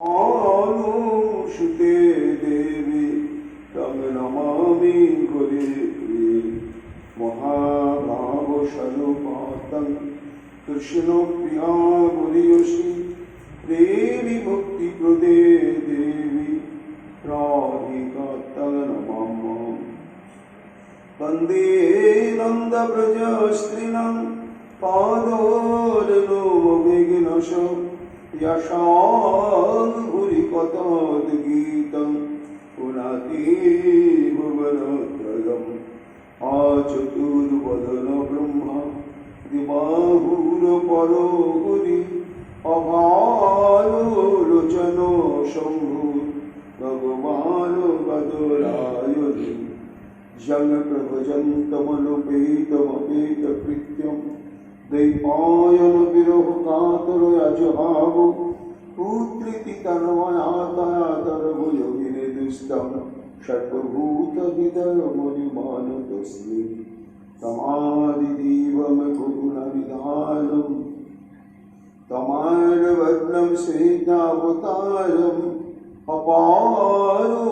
अनुसुते देवी तं नमामि गुरे महाभावस्वरूपातं कृष्णप्रिया गुरियसि देवी मुक्तिप्रदे देवी राधिका तं नमामि वन्दे नन्दव्रजस्त्रीणां पादोदनोविघ्नश यशां भूरिकथाद्गीतं पुनाति भुवनत्रयम् आचतुर्वदन ब्रह्मा दिबाहुरपरो गुरि अभालोचनो शम्भु भगवान् वदरायणि जलप्रभजन्तमनुपेतमपेतकृत्यं दैपायन विरहकातरयजहाव पुत्रीति तन्मयातयातरभुजगिरे दुस्तं षट्भूतहृदयमुनिमानतस्मै तमादिदेवं गुरुणनिधानं तमार्णवर्णं श्वेतावतारम् अपारो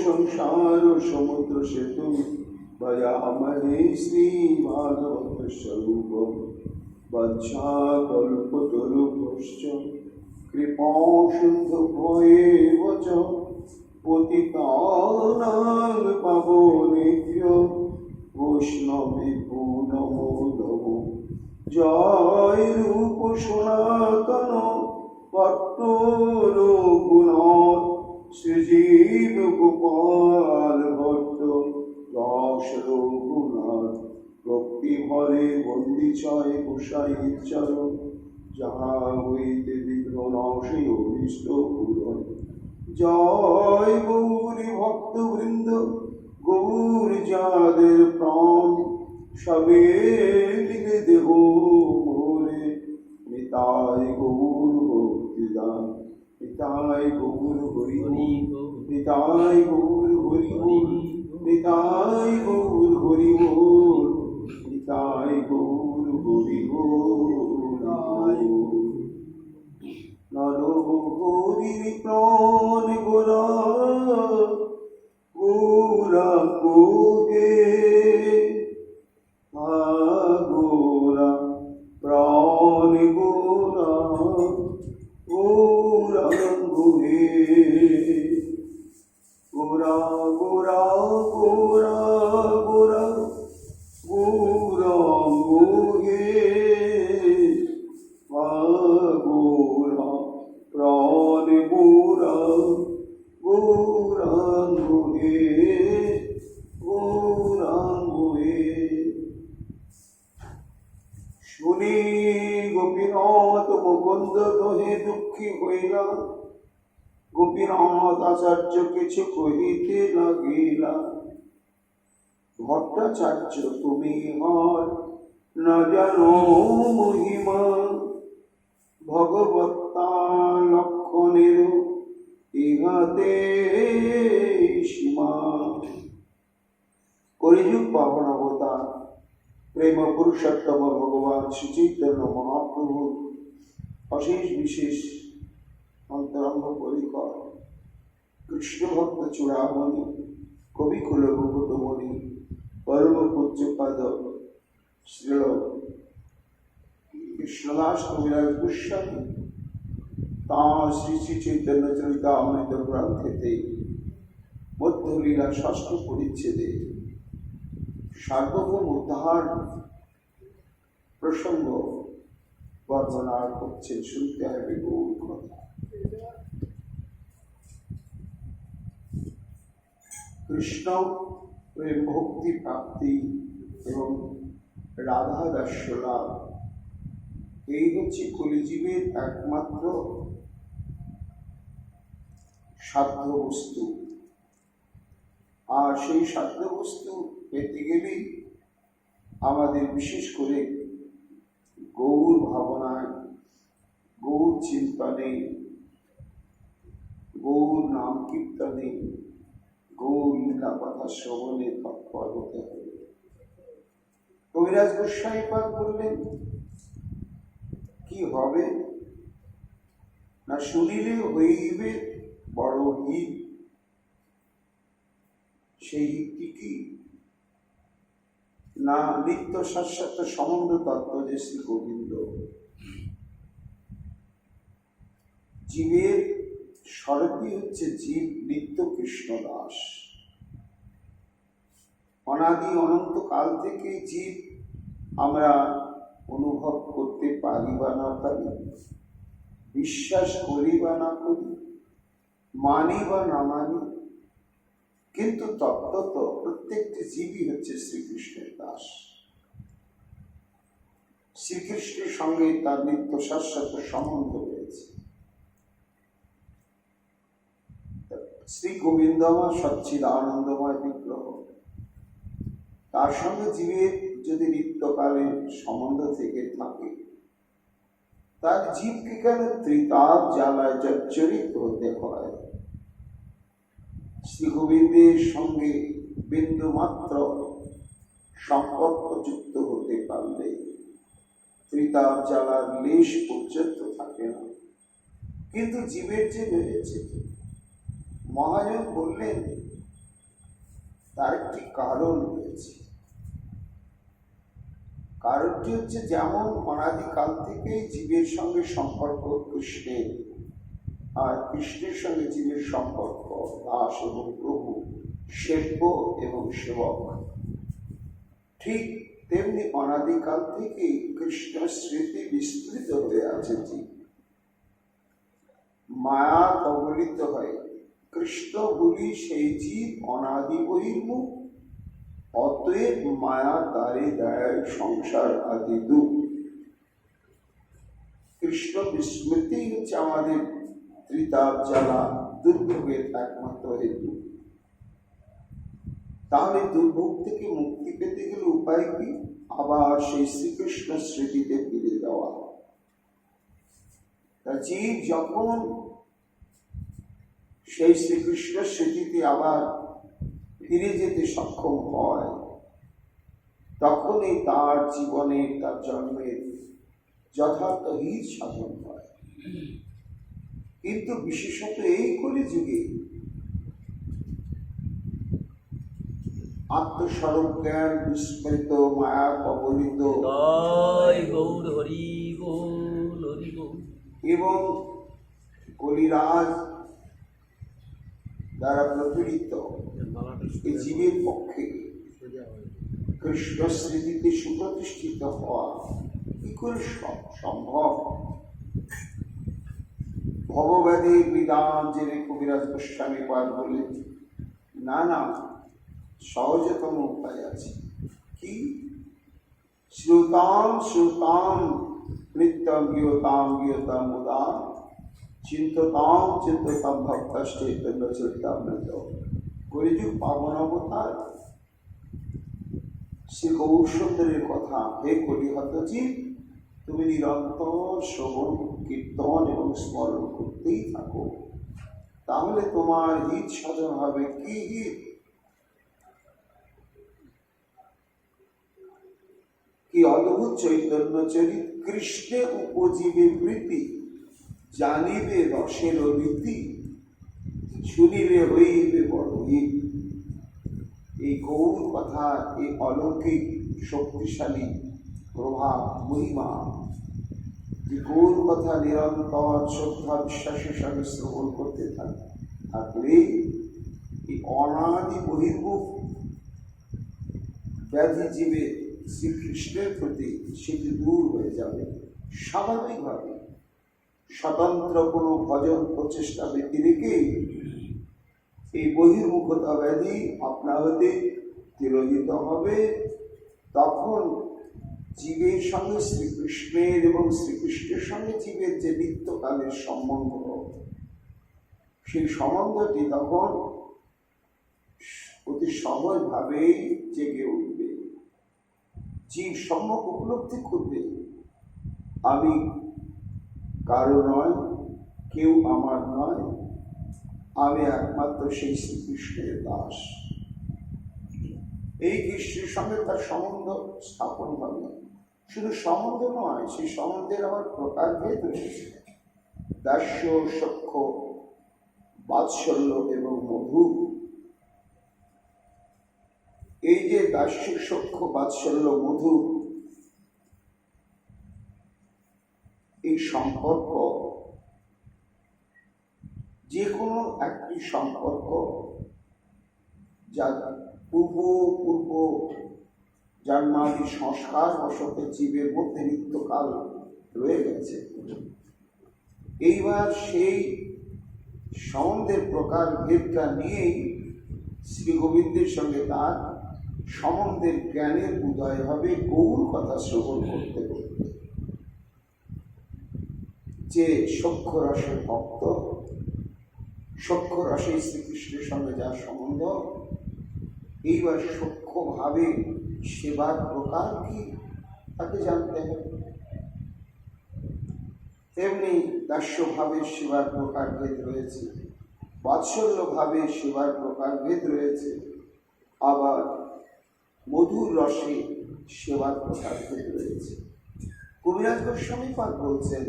संसारो समुद्रसेतुं भजामहे श्रीभागवतस्वरूपं वत्साकल्पतरुभ्यश्च कृपासिन्धुभ्येव च पतितानां पावनेभ्यो वैष्णवेभ्यो नमो नमो जय रूप सनातन भट्टो रघुनाथ श्रीजीव गोपाल भट्ट दास रघुनाथ भक्ति भरे बंदी छय गोसाई चरण जहाँ हईते विघ्न नाशे अभीष्ट पूरण जय गौरी भक्त वृंद गौर जाদের प्राण सबे मिले देहो मोरे निताय गौर भक्तिदान निताय गौर हरि निताय गौर हरि निताय गौर हरि निताय गौर हरि नरो हरि प्राण गोरा गोरा गोगे गोरा प्राण गोरा गोरा गोहे गोरा गोरा गोरा गोरा गोरा गोहे गोरा प्राण गोरा गोरा गोहे गोरा गोहे শুনি গোপীনাথ মুকুন্দ দহে দুঃখী হইলা গোপীনাথ আচার্য কিছু কহিতে লাগিলা ভট্টাচার্য তুমি হর না জানো মহিমা ভগবত্তা লক্ষণের ইহাতে সীমা কলিযুগ পাবন অবতার प्रेम पुरुषोत्तम भगवान श्री चैतन्य महाप्रभु अशेष विशेष अंतरंग परिकर कृष्ण भक्त चूड़ामणि कवि कुलमुकुटमणि परम पूज्यपाद श्रील कृष्णदास कविराज गोस्वामी तार श्री श्री चैतन्य चरितामृत ग्रंथेते मध्यलीला षष्ठ परिच्छेदे সার্বভৌম উদ্ধার প্রসঙ্গ বর্ণনা করছেন শুনতে হবে গৌর কথা কৃষ্ণ প্রেম ভক্তি প্রাপ্তি এবং রাধা দাস্য লাভ এই হচ্ছে কলিজীবের একমাত্র সাধ্য বস্তু আর সেই সাধ্য বস্তু পেতে গেলেই আমাদের বিশেষ করে গৌর ভাবনায় গৌর চিন্তনে গৌর নাম কীর্তনে গৌর লীলা কথা শ্রবণে তৎপর হতে হবে। কবিরাজ গোস্বামী পাদ বললেন কি হবে না শুনিলে হইবে বড় হিত। সেই হিতটি কি? না নিত্য শাশ্বত সম্বন্ধ তত্ত্ব যে শ্রী গোবিন্দ। জীবের স্বরূপই হচ্ছে জীব নিত্য কৃষ্ণ দাস। অনাদি অনন্ত কাল থেকে জীব আমরা অনুভব করতে পারি বা না পারি, বিশ্বাস করি বা না করি, মানি বা না মানি, কিন্তু তত্ত্বত প্রত্যেকটি জীবই হচ্ছে শ্রীকৃষ্ণের দাস। শ্রীকৃষ্ণের সঙ্গে তার নিত্য শাশ্বত সম্বন্ধ রয়েছে। শ্রী গোবিন্দ আমার সচ্চিদ আনন্দময় বিগ্রহ, তার সঙ্গে জীবের যদি নিত্যকালের সম্বন্ধ থেকে থাকে, তার জীবকে কেন ত্রিতাপ জ্বালায় জর্জরিত হতে হয়? শ্রী গোবিন্দের সঙ্গে বিন্দু মাত্র সম্পর্ক যুক্ত হতে পারলে ত্রিতাপ জ্বালার লেশ পর্যন্ত থাকে না। কিন্তু জীবের যে রয়েছে, মহাজন বললেন তার একটি কারণ রয়েছে। কারণটি হচ্ছে, যেমন অনাদিকাল থেকেই জীবের সঙ্গে সম্পর্ক কৃষ্ণের, আর কৃষ্ণের সঙ্গে জীবের সম্পর্ক দাস এবং প্রভু, সেব্য এবং সেবক, ঠিক তেমনি অনাদিকাল থেকেই কৃষ্ণ স্মৃতি বিস্তৃত হয়ে আছে। জীব মায়া কবলিত হয়, কৃষ্ণ বলি সেই জীব অনাদি বহির্মুখ, অতএব মায়া দ্বারে দেয় সংসার আদি দুঃখ। কৃষ্ণ বিস্মৃতি হচ্ছে আমাদের ত্রিতাপ জ্বালা দুর্ভোগের একমাত্র হেতু। তাহলে দুর্ভোগ থেকে মুক্তি পেতে গেলে উপায় কি? আবার সেই শ্রীকৃষ্ণ স্মৃতিতে ফিরে যাওয়া। জীব যখন সেই শ্রীকৃষ্ণ স্মৃতিতে আবার ফিরে যেতে সক্ষম হয়, তখনই তার জীবনে, তার জন্মের যথার্থ হিত সাধন হয়। কিন্তু বিশেষত এই কলিযুগে আত্মস্বরূপ জ্ঞান বিস্মৃত, মায়া কবলিত এবং কলিরাজ দ্বারা প্রপীড়িত এই জীবের পক্ষে কৃষ্ণ স্মৃতিতে সুপ্রতিষ্ঠিত হওয়া কি করে সম্ভব? ভবব্যাধির বিধান জেনে কবিরাজ গোস্বামী পাদ বললেন, না না, সহজতম উপায় আছে। কি? শ্রুতাম শ্রুতাম নিত্যম গীয়তাম গীয়তাম মুদা চিন্ততাম চিন্ততাম ভক্তশ্চৈতন্য চরিতামৃত। কলিযুগ পাবন অবতার শ্রী গৌরসুন্দরের কথা, হে কলিহত জীব, তুমি নিরন্তর শ্রবণ কীর্তন এবং স্মরণ করতেই থাকো, তাহলে তোমার হিত সাধন হবে। কি হিত? কি অদ্ভুত চৈতন্য চরিত, কৃষ্ণে উপজীবে প্রীতি, জানিবে রসের রীতি, শুনিবে হইবে বড় হিত। এই গৌর কথা, এই অলৌকিক শক্তিশালী প্রভাব মহিমা, যে গৌর কথা নিরন্তর শ্রদ্ধা বিশ্বাসের সঙ্গে শ্রবণ করতে থাকলে এই অনাদি বহির্মুখ ব্যাধি জীবে শ্রীকৃষ্ণের প্রতি সেটি দূর হয়ে যাবে স্বাভাবিকভাবে। স্বতন্ত্র কোনো ভজন প্রচেষ্টা ব্যতিরেকে এই বহির্মুখতা ব্যাধি আপনা হতে তিরোহিত হবে। তখন জীবের সঙ্গে শ্রীকৃষ্ণের এবং শ্রীকৃষ্ণের সঙ্গে জীবের যে নিত্যকালের সম্বন্ধ, সেই সম্বন্ধটি তখন অতি সহজভাবেই জেগে উঠবে। জীব সম্যক উপলব্ধি করবে, আমি কারো নয়, কেউ আমার নয়, আমি একমাত্র সেই শ্রীকৃষ্ণের দাস। এই কৃষ্ণের সঙ্গে তার সম্বন্ধ স্থাপন হবে। শুধু সম্বন্ধ নয়, সেই সম্বন্ধের আবার প্রকারভেদ রয়েছে। দাস্য সখ্য বাৎসল্য এবং মধু, এই যে দাস্য সখ্য বাৎসল্য মধু, এই সম্পর্ক, যে কোনো একটি সম্পর্ক যা পূর্ব জন্মাদি সংস্কার বশত জীবের মধ্যে নিত্যকাল রয়ে গেছে, এইবার সেই সম্বন্ধের প্রকার ভেদটা নিয়েই শ্রী গোবিন্দের সঙ্গে তার সম্বন্ধের জ্ঞানের উদয় হবে গৌর কথা শ্রবণ করতে করতে। যে সখ্য রসের ভক্ত, সখ্য রসে শ্রীকৃষ্ণের সঙ্গে যার সম্বন্ধ, এইবার সখ্যভাবে সেবার প্রকার কি তাকে জানতে হবে। তেমনি দাস্যভাবে সেবার প্রকার ভেদ রয়েছে, বাৎসল্যভাবে সেবার প্রকার ভেদ রয়েছে, আবার মধুর রসে সেবার প্রকার ভেদ রয়েছে। কবিরাজ গোস্বামী পাদ বলছেন,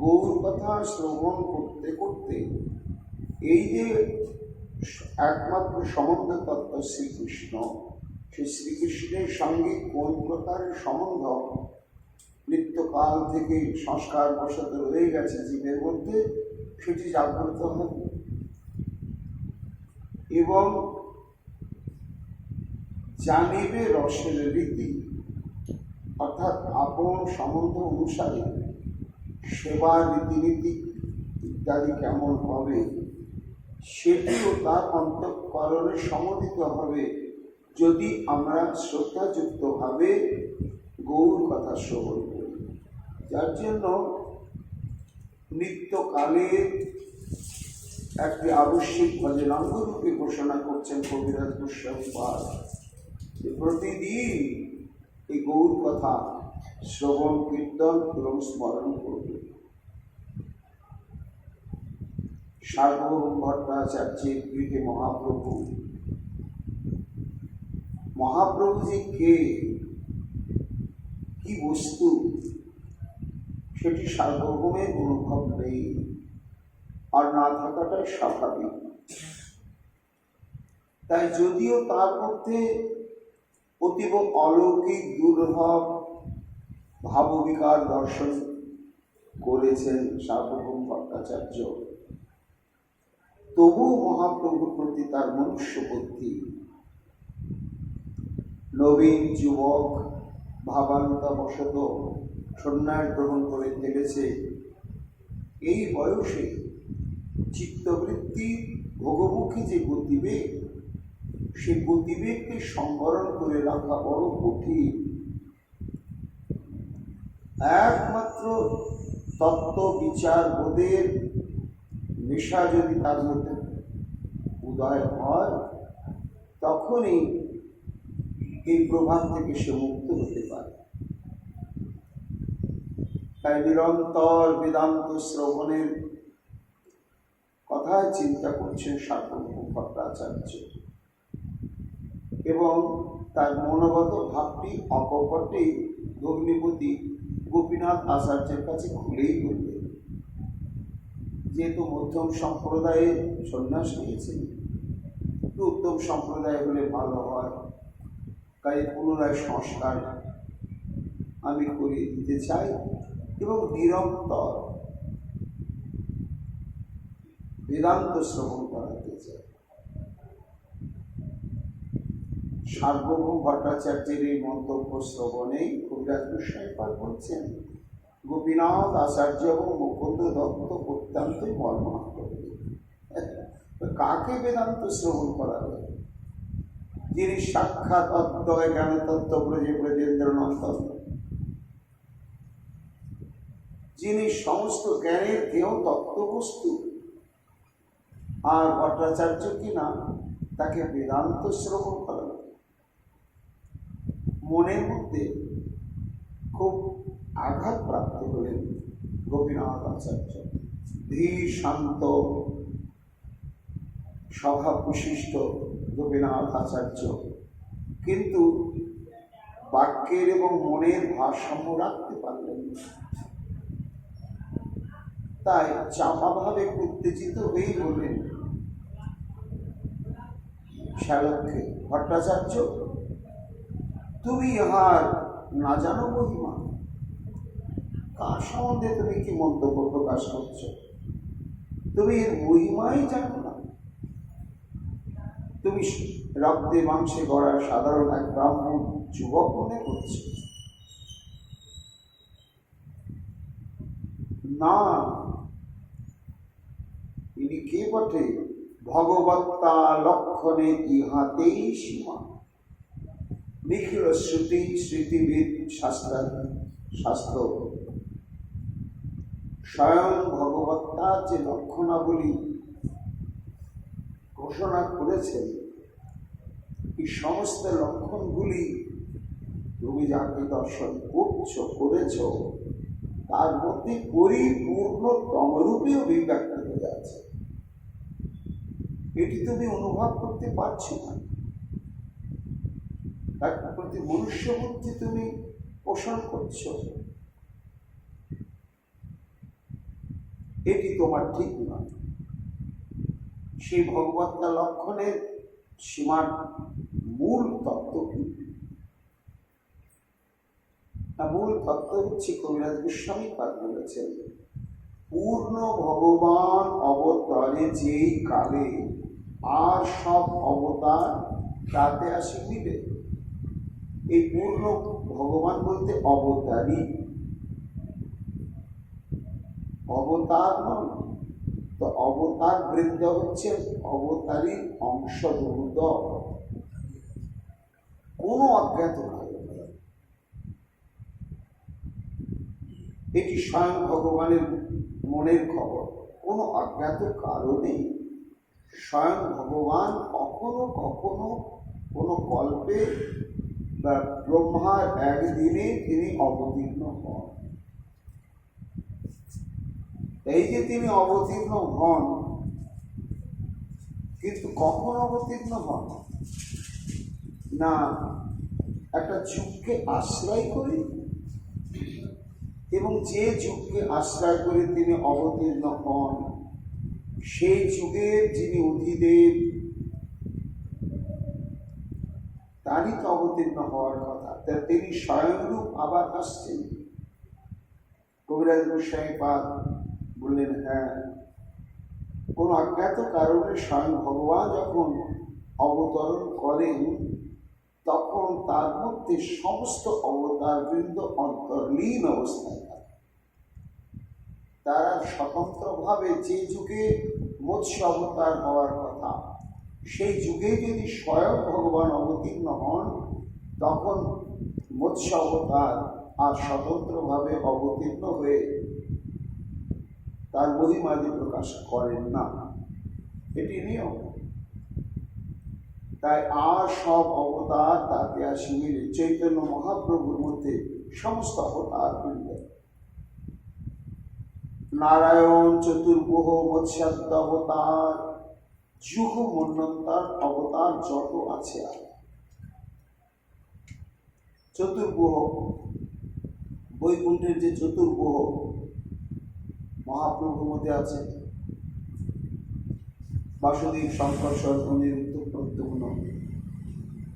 গৌর কথা শ্রবণ করতে করতে এই যে একমাত্র সম্বন্ধ তত্ত্ব শ্রীকৃষ্ণ, সেই শ্রীকৃষ্ণের সঙ্গে কোন প্রকারের সম্বন্ধ নিত্যকাল থেকে সংস্কার বশত রয়ে গেছে জীবের মধ্যে, সেটি জাগ্রত হবে এবং জানিবে রসের রীতি, অর্থাৎ আপন সম্বন্ধ অনুসারে সেবা রীতিনীতি ইত্যাদি কেমন হবে, সেটিও তার অন্তঃকরণে সমন্বিত হবে যদি আমরা শ্রদ্ধাযুক্তভাবে গৌর কথা শ্রবণ করি। যার জন্য নিত্যকালে একটি আবশ্যিক ভজনাঙ্গ রূপে ঘোষণা করছেন কবিরাজ গোস্বামী পাদ, প্রতিদিন এই গৌর কথা শ্রবণ কীর্তন এবং স্মরণ করবে। সার্বভৌম ভট্টাচার্যের গৃহে মহাপ্রভু যে কে, কি বস্তু, সেটি সার্বভৌমের অনুভব নেই, আর না থাকাটাই স্বাভাবিক। তাই যদিও তার মধ্যে অতীব অলৌকিক দুর্লভ ভাববিকার দর্শন করেছেন সার্বভৌম ভট্টাচার্য, তবুও মহাপ্রভুর প্রতি তার মনুষ্য বুদ্ধি, নবীন যুবক ভাবান্তবশত সন্ন্যাস গ্রহণ করে ফেলেছে, এই বয়সে চিত্তবৃত্তি ভোগমুখী যে গতিবেগ, সেই গতিবেগকে সংবরণ করে রাখা বড় কঠিন। একমাত্র তত্ত্ব বিচার বোধের নেশা যদি তার মধ্যে উদয় হয়, তখনই এই প্রভাব থেকে সে মুক্ত হতে পারে। তাই নিরন্তর বেদান্ত শ্রবণের কথা চিন্তা করছেন সার্বভৌম ভট্টাচার্য, এবং তার মনোগত ভাবটি অকপটে ভগ্নিপতি গোপীনাথ আচার্যের কাছে খুলেই বললেন। যেহেতু মধ্যম সম্প্রদায়ে সন্ন্যাস নিয়েছেন, একটু উত্তম সম্প্রদায় হলে ভালো হয়, তাই পুনরায় সংস্কার আমি করিয়ে দিতে চাই এবং নিরন্তর বেদান্ত শ্রবণ করাতে চাই। সার্বভৌম ভট্টাচার্যের এই মন্তব্য শ্রবণেই কবিরাজ গোস্বামী পাদ বলছেন, গোপীনাথ আচার্য এবং মুকুন্দ দত্ত অত্যন্তই মর্মাহত। কাকে বেদান্ত শ্রবণ করাবে? যিনি সাক্ষাৎ অদ্বয় জ্ঞানতত্ত্ব ব্রজেন্দ্রনন্দন, যিনি সমস্ত জ্ঞানের দেহ তত্ত্ববস্তু, আর ভট্টাচার্য কিনা তাকে বেদান্ত শ্রবণ করাবে। মনের মধ্যে খুব আঘাত প্রাপ্ত হলেন গোপীনাথ আচার্য। ধীর শান্ত স্বভাব বিশিষ্ট গোপীনাথ আচার্য, কিন্তু বাক্যের এবং মনের ভারসাম্য রাখতে পারলেন না। তাই চাপাভাবে উত্তেজিত হয়েই বললেন শ্যালককে, ভট্টাচার্য, তুমি ইহার না জানো মহিমা? কার সম্বন্ধে তুমি কি মন্তব্য প্রকাশ করছো? তুমি এর মহিমাই জানো না। তুমি রক্তে মাংসে গড়া সাধারণ এক ব্রাহ্মণ যুবক মনে করছো। না, ইনি কে বটে? ভগবত্তা লক্ষণে ইহাতেই সীমা। নিখিল শ্রুতি স্মৃতিবিদ শাস্ত্র স্বয়ং ভগবত্তার যে লক্ষণাবলী ঘোষণা করেছেন, এই সমস্ত লক্ষণগুলি তুমি যাকে দর্শন করেছ তার মধ্যে পরিপূর্ণতম রূপে অভিব্যক্ত হয়ে আছে। এটি তুমি অনুভব করতে পারছো না। তার প্রতি মনুষ্য বুদ্ধি তুমি পোষণ করছো, এটি তোমার ঠিক নয়। সেই ভগবত্তা লক্ষণের সীমার মূল তত্ত্ব কি? মূল তত্ত্ব হচ্ছে, কবিরাজ গোস্বামী পাদ বলেছেন, পূর্ণ ভগবান অবতারে যেই কালে আর সব অবতার তাতে আসে মিলে। এই পূর্ণ ভগবান বলতে অবতারই, অবতার নয়। তো অবতার বৃন্দ হচ্ছে অবতারী অংশ, কোন অজ্ঞাত কারণ। এটি স্বয়ং ভগবানের মনের খবর। কোনো অজ্ঞাত কারণে স্বয়ং ভগবান কখনো কখনো কোনো কল্পে বা ব্রহ্মার একদিনে তিনি অবতীর্ণ হন। এই যে তিনি অবতীর্ণ হন, কিন্তু কখন অবতীর্ণ হন? না একটা যুগকে আশ্রয় করে, এবং যে যুগকে আশ্রয় করে তিনি অবতীর্ণ হন, সেই যুগের যিনি অধিদেব তারই তো অবতীর্ণ হওয়ার কথা। তিনি স্বয়ংরূপ আবার আসছেন। কবিরাজ গোস্বামী পাদ বললেন, হ্যাঁ, কোন অজ্ঞাত কারণে স্বয়ং ভগবান যখন অবতরণ করেন, তখন তার মধ্যে সমস্ত অবতার বৃন্দ অন্তর্লীন অবস্থায় থাকে। তারা স্বতন্ত্রভাবে যে যুগে মৎস্য অবতার হওয়ার কথা, সেই যুগে যদি স্বয়ং ভগবান অবতীর্ণ হন, তখন মৎস্য অবতার আর স্বতন্ত্রভাবে অবতীর্ণ হয়ে তার মহিমাদি প্রকাশ করেন না। এটি নিয়ম। তাই আর সব অবতার তাকে আসি মিলে। চৈতন্য মহাপ্রভুর মধ্যে সমস্ত অবতার বৃন্দ, নারায়ণ, চতুর্ভুহ, মৎস্যাদ্য অবতার, যুগ মন্বন্তর অবতার যত আছে, আর চতুর্ভুহ বৈকুণ্ঠের যে চতুর্ভুহ মহাপ্রভুর মধ্যে আছে, বাসুদেব, শঙ্কর, অনিরুদ্ধ, প্রদ্যুম্ন,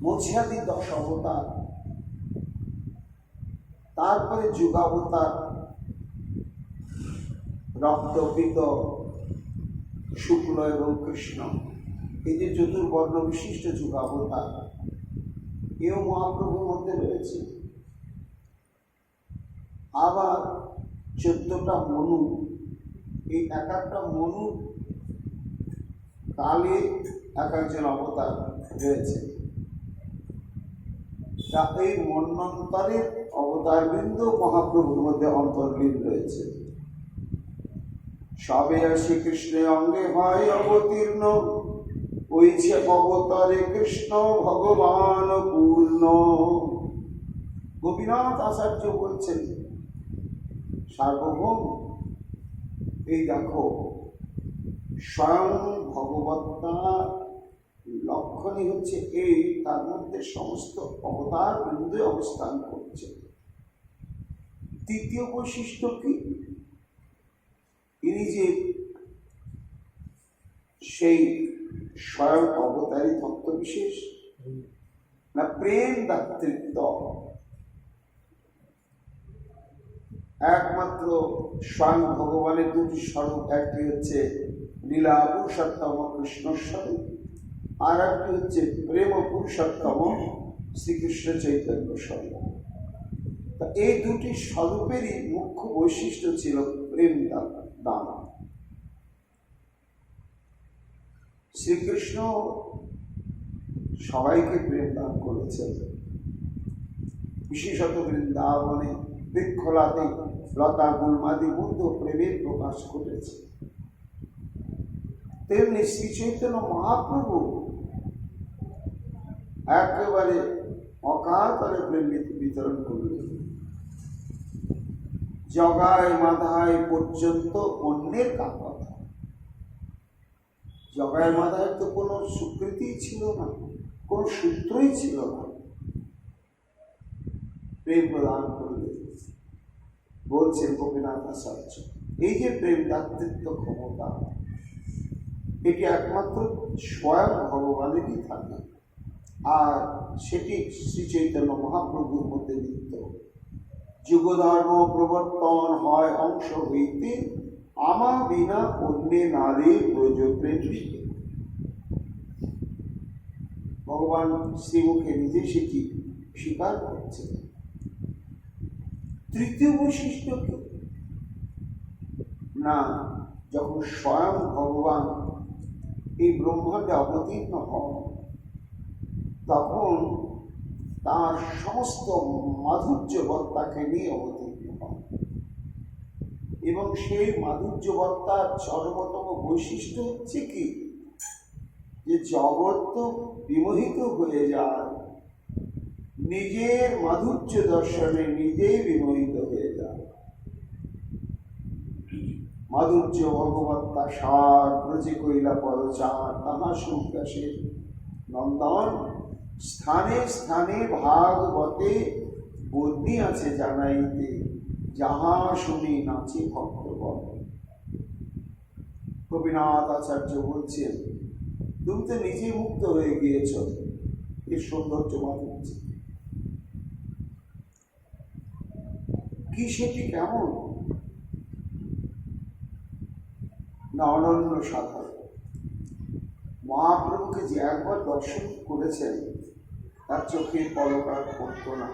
মৎস্যাদি 10 অবতার। তারপরে যুগাবতার, রক্ত, পীত, শুক্ল এবং কৃষ্ণ, এই যে চতুর্বর্ণ বিশিষ্ট যুগাবতার, এও মহাপ্রভুর মধ্যে রয়েছে। আবার 14টা মনু, এই এক একটা মনু কালে এক একজন অবতার রয়েছে। তা এই মন্বন্তরের অবতারবৃন্দ মহাপ্রভুর মধ্যে অন্তর্লীন রয়েছে। সবে শ্রীকৃষ্ণের অঙ্গে হয় অবতীর্ণ, ওইছে অবতারে কৃষ্ণ ভগবান পূর্ণ। গোপীনাথ আচার্য বলছেন, সার্বভৌম, এই দেখো স্বয়ং ভগবত্তা লক্ষণই হচ্ছে এই, তার মধ্যে সমস্ত অবতার বৃন্দে অবস্থান করছে। তৃতীয় বৈশিষ্ট্য কি? ইনি যে সেই স্বয়ং অবতারী তত্ত্ব বিশেষ না প্রেম দাতৃত্ব, একমাত্র স্বয়ং ভগবানের দুটি স্বরূপ, একটি হচ্ছে লীলা পুরুষোত্তম কৃষ্ণ স্বরূপ, আর একটি হচ্ছে প্রেম পুরুষোত্তম শ্রীকৃষ্ণ চৈতন্য স্বরূপ। এই দুটি স্বরূপেরই মুখ্য বৈশিষ্ট্য ছিল প্রেম দান। শ্রীকৃষ্ণ সবাইকে প্রেম দান করেছেন, বিশেষত বৃন্দাবনে বৃক্ষলাতে লতা গুলমাদি মধ্য প্রেমের প্রকাশ করেছে। তেমনি শ্রী চৈতন্য মহাপ্রভু একেবারে অকাতরে প্রেম বিতরণ করলেন। জগায় মাধায় পর্যন্ত অন্যের কথা, জগায় মাধায় তো কোনো স্বীকৃতি ছিল না, কোনো সূত্রই ছিল না, প্রেম প্রদান করলেন। বলছেন গোপীনাথ আচার্য, এই যে প্রেম দাতৃত্ব ক্ষমতা, এটি একমাত্র স্বয়ং ভগবানেরই থাকে, আর সেটি শ্রী চৈতন্য মহাপ্রভুর মধ্যে নিত্য। যুগধর্ম প্রবর্তন হয় অংশ হইতে, আমা বিনা অন্যে নারী ব্রজপ্রেম। ভগবান শ্রীমুখে নিজে সেটি স্বীকার করছেন। তৃতীয় বৈশিষ্ট্য কি না, যখন স্বয়ং ভগবান এই ব্রহ্মাণ্ডে অবতীর্ণ হন, তখন তার সমস্ত মাধুর্যবত্তাকে নিয়ে অবতীর্ণ হন, এবং সেই মাধুর্যবত্তার চরমতম বৈশিষ্ট্য হচ্ছে কি, যে জগৎ তো বিমোহিত হয়ে যায়, নিজের মাধুর্য দর্শনে নিজেই বিমোহিত হয়ে যায়। মাধুর্য ভগবত্তা সার ব্রজে কইলা পরচার, তাহা সুব্যাসের নন্দন, স্থানে স্থানে ভাগবতে বন্দি আছে জানাইতে, যাহা শুনি নাচে ভক্তগণ। গোপীনাথ আচার্য বলছেন, তুমি তো নিজে মুক্ত হয়ে গিয়েছ এর সৌন্দর্য মাধুর্য। কি সেটি কেমন না, অনন্য সাধারণ। মহাপ্রভুকে যে একবার দর্শন করেছেন, তার চোখের পলক আর পড়ত না,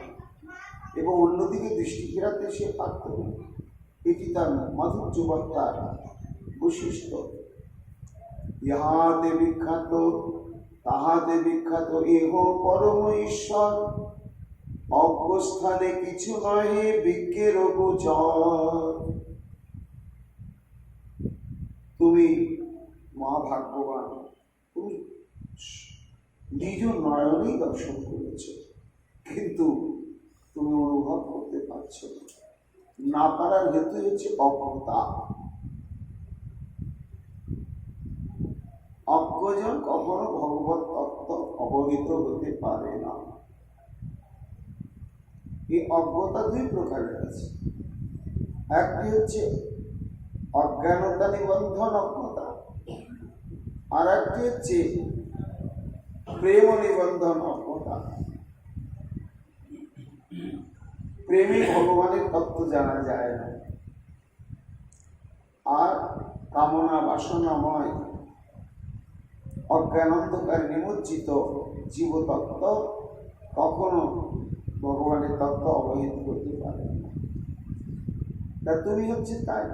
এবং অন্যদিকে দৃষ্টি ফেরাতে সে পারত না। এটি তার মাধুর্যবত্তার বৈশিষ্ট্য। ইহাতে বিখ্যাত তাহাতে বিখ্যাত এহ পরম ঈশ্বর, অজ্ঞস্থানে কিছু নহে বিজ্ঞের গোচর। তুমি মহাভাগ্যবান, তুমি নিজ নয়নেই দর্শন করেছ, কিন্তু তুমি অনুভব করতে পারছ না। পারার হেতু হচ্ছে অজ্ঞতা। অজ্ঞজন কখনো ভগবত তত্ত্ব অবহিত হতে পারে না। এই অজ্ঞতা দুই প্রকারের আছে। একটি হচ্ছে অজ্ঞানতা নিবন্ধন অজ্ঞতা, আর একটি হচ্ছে প্রেম নিবন্ধন অজ্ঞতা। প্রেমে ভগবানের তত্ত্ব জানা যায় না, আর কামনা বাসনাময় অজ্ঞানন্ধকার নিমজ্জিত জীবতত্ত্ব কখনো ভগবানের তত্ত্ব অবহিত করতে পারে না। তা তুমি হচ্ছে তাই,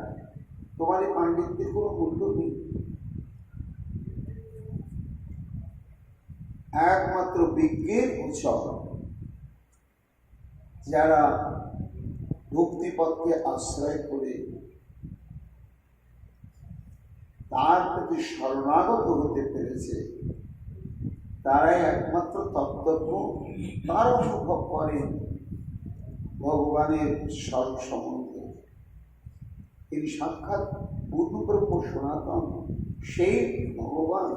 তোমার এই পাণ্ডিত্যের কোনো মূল্য নেই। একমাত্র বিজ্ঞের উৎসব, যারা ভক্তিপথকে আশ্রয় করে তার প্রতি শরণাগত হতে পেরেছে, তারাই একমাত্র তত্ত্বজ্ঞ। তার অনুভব করেন ভগবানের স্বরূপ সম্বন্ধে। তিনি সাক্ষাৎ পূর্ণব্রহ্ম সনাতন, সেই ভগবান,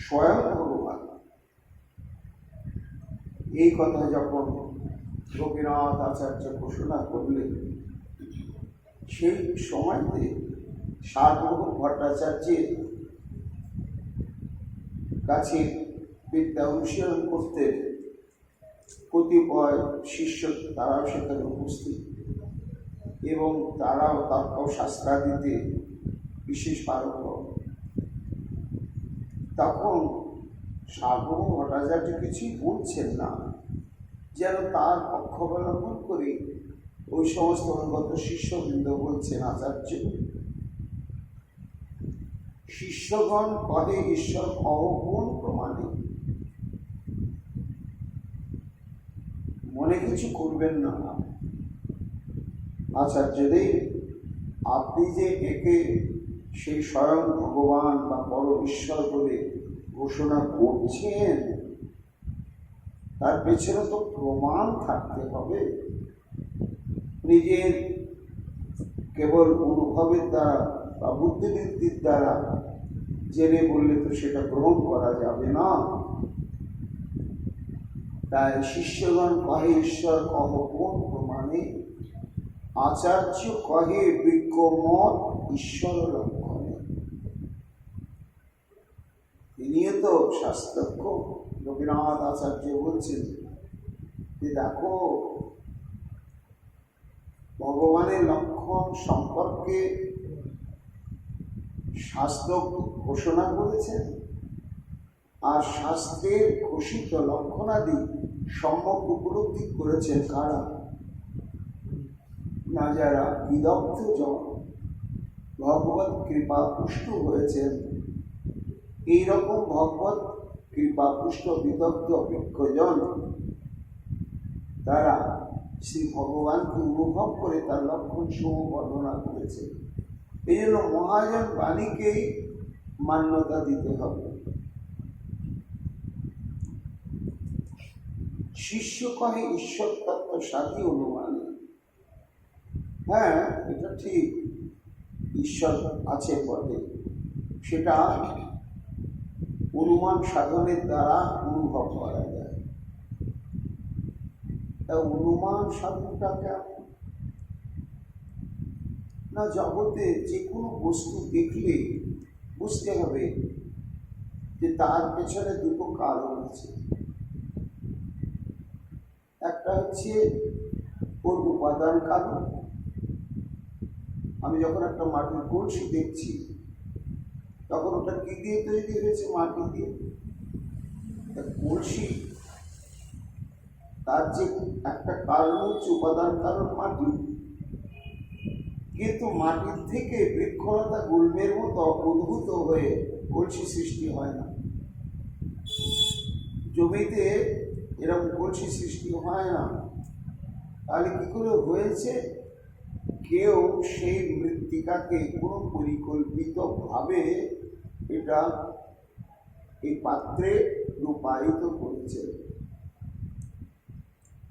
স্বয়ং ভগবান। এই কথা যখন গোপীনাথ আচার্য ঘোষণা করলেন, সেই সময়তে সার্বভৌম ভট্টাচার্যের কাছে বিদ্যা অনুশীলন করতে কতিপয় শিষ্য তারাও সেখানে উপস্থিত, এবং তারাও তর্ক শাস্ত্রাদিতে বিশেষ পারঙ্গ। তখন সার্বভৌম ভট্টাচার্য কিছুই বলছেন না, যেন তার পক্ষ অবলম্বন করে ওই সমস্ত অনুগত শিষ্যবৃন্দ বলছেন, আচার্য শিষ্যগণ কহে ঈশ্বর কহ কোন প্রমাণে? মনে কিছু করবেন না আচার্যদেব, আপনি যে একে সেই স্বয়ং ভগবান বা পরম ঈশ্বর বলে ঘোষণা করছেন, তার পেছনে তো প্রমাণ থাকতে হবে। নিজের কেবল অনুভবের দ্বারা বা বুদ্ধিবৃত্তির দ্বারা জেনে বললে তো সেটা গ্রহণ করা যাবে না। তাই শিষ্যগণ কহে ঈশ্বর কহ কোন প্রমাণে? আচার্য কহে বিজ্ঞমত ঈশ্বর লক্ষণে। তিনিও তো শাস্ত্রজ্ঞ। রবীন্দ্রনাথ আচার্য বলছেন যে দেখো, ভগবানের লক্ষণ সম্পর্কে শাস্ত্র ঘোষণা করেছেন, আর শাস্ত্রের ঘোষিত লক্ষণাদি সম্যক উপলব্ধি করেছেন কারা? না যারা বিদগ্ধ জন, ভগবত কৃপা পুষ্ট হয়েছেন। এইরকম ভগবত কৃপা পুষ্ট বিদগ্ধ অভিজ্ঞজন তারা শ্রী ভগবানকে অনুভব করে তার লক্ষণ সমূহ বর্ণনা করেছে। এই জন্য মহাজন বাণীকেই মান্যতা দিতে হবে। শিষ্য কহে ঈশ্বর তত্ত্ব সাধী অনুমানে। হ্যাঁ, এটা ঠিক, ঈশ্বর আছে বটে, সেটা অনুমান সাধনের দ্বারা অনুভব করা যায়। তা অনুমান সাধনটা কেমন? না, জগতে যে কোনো বস্তু দেখলে বুঝতে হবে যে তার পেছনে দুটো কারণ আছে। একটা হচ্ছে ওর উপাদান কারণ। আমি যখন একটা মাটির কলসি দেখছি, তখন ওটা কি দিয়ে তৈরি হয়েছে? মাটি দিয়ে। কলসি, তার যে একটা কারণ হচ্ছে উপাদান কারণ মাটি, কিন্তু মাটির থেকে বৃক্ষলতা গুল্মের মতো উদ্ভূত হয়ে কলসি সৃষ্টি হয় না। জমিতে এরকম কলসি সৃষ্টি হয় না। তাহলে কি করে হয়েছে? কেউ সেই মৃত্তিকাকে কোনো পরিকল্পিতভাবে এটা এই পাত্রে রূপায়িত করেছে।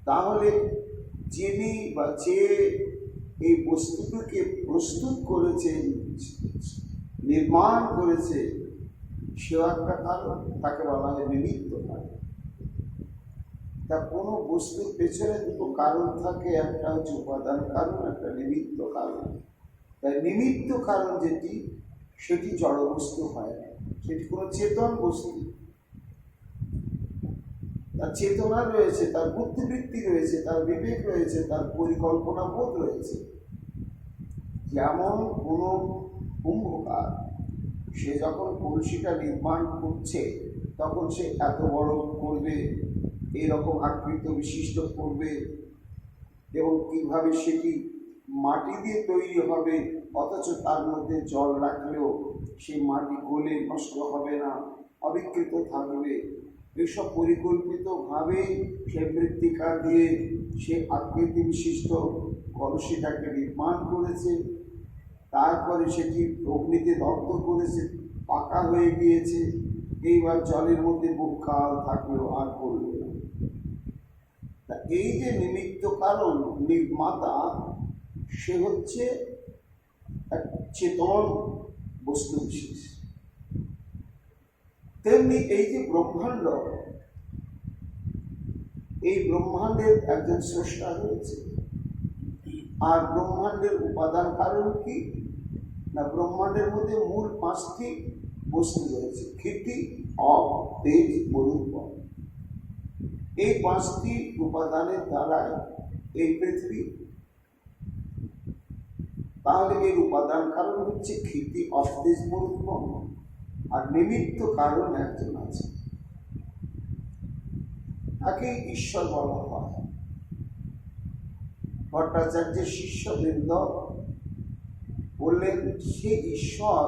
তাহলে যিনি বা যে এই বস্তুটিকে প্রস্তুত করেছে, নির্মাণ করেছে, সেও একটা কারণ, তাকে বলা হয় নিমিত্ত কারণ। তা কোনো বস্তুর পেছনে দুটো কারণ থাকে, একটা হচ্ছে উপাদান কারণ, একটা নিমিত্ত কারণ। তাই নিমিত্ত কারণ যেটি, সেটি জড় বস্তু হয় না, সেটি কোনো চেতন বস্তু। তার চেতনা রয়েছে, তার বুদ্ধিবৃত্তি রয়েছে, তার বিবেক রয়েছে, তার পরিকল্পনা বোধ রয়েছে। যেমন কোনো কুম্ভকার, সে যখন কলসিটা নির্মাণ করছে, তখন সে এত বড় করবে, এইরকম আকৃতি বিশিষ্ট করবে, এবং কিভাবে সেটি মাটি দিয়ে তৈরি হবে, অথচ তার মধ্যে জল রাখলেও সেই মাটি গলে নষ্ট হবে না, অবিকৃত থাকবে। এসব পরিকল্পিতভাবে সে মৃত্তিকা দিয়ে সে আকৃতি বিশিষ্ট কলসিটাকে নির্মাণ করেছে। তারপরে সেটি অগ্নিতে দগ্ধ করেছে, পাকা হয়ে গিয়েছে। এইবার জলের মধ্যে বহুকাল থাকলেও আর করবে না। তা এই যে নিমিত্ত কারণ নির্মাতা, সে হচ্ছে এক চেতন বস্তু বিশেষ। তেমনি এই যে ব্রহ্মাণ্ড, এই ব্রহ্মাণ্ডের একজন স্রষ্টা রয়েছে। আর ব্রহ্মাণ্ডের উপাদান কারণ কি? না, ব্রহ্মাণ্ডের মধ্যে মূল 5টি বস্তু রয়েছে: ক্ষিতি, অপ, তেজ, মরুত্বম। এই 5টি উপাদানের দ্বারাই এই পৃথিবী। তাহলে এর উপাদান কারণ হচ্ছে ক্ষিতি, অপ, তেজ, মরুত্বম। আর নিমিত্ত কারণ একজন আছে, তাকে ঈশ্বর বলা হয়। ভট্টাচার্যের শিষ্যবৃন্দ বললেন সে ঈশ্বর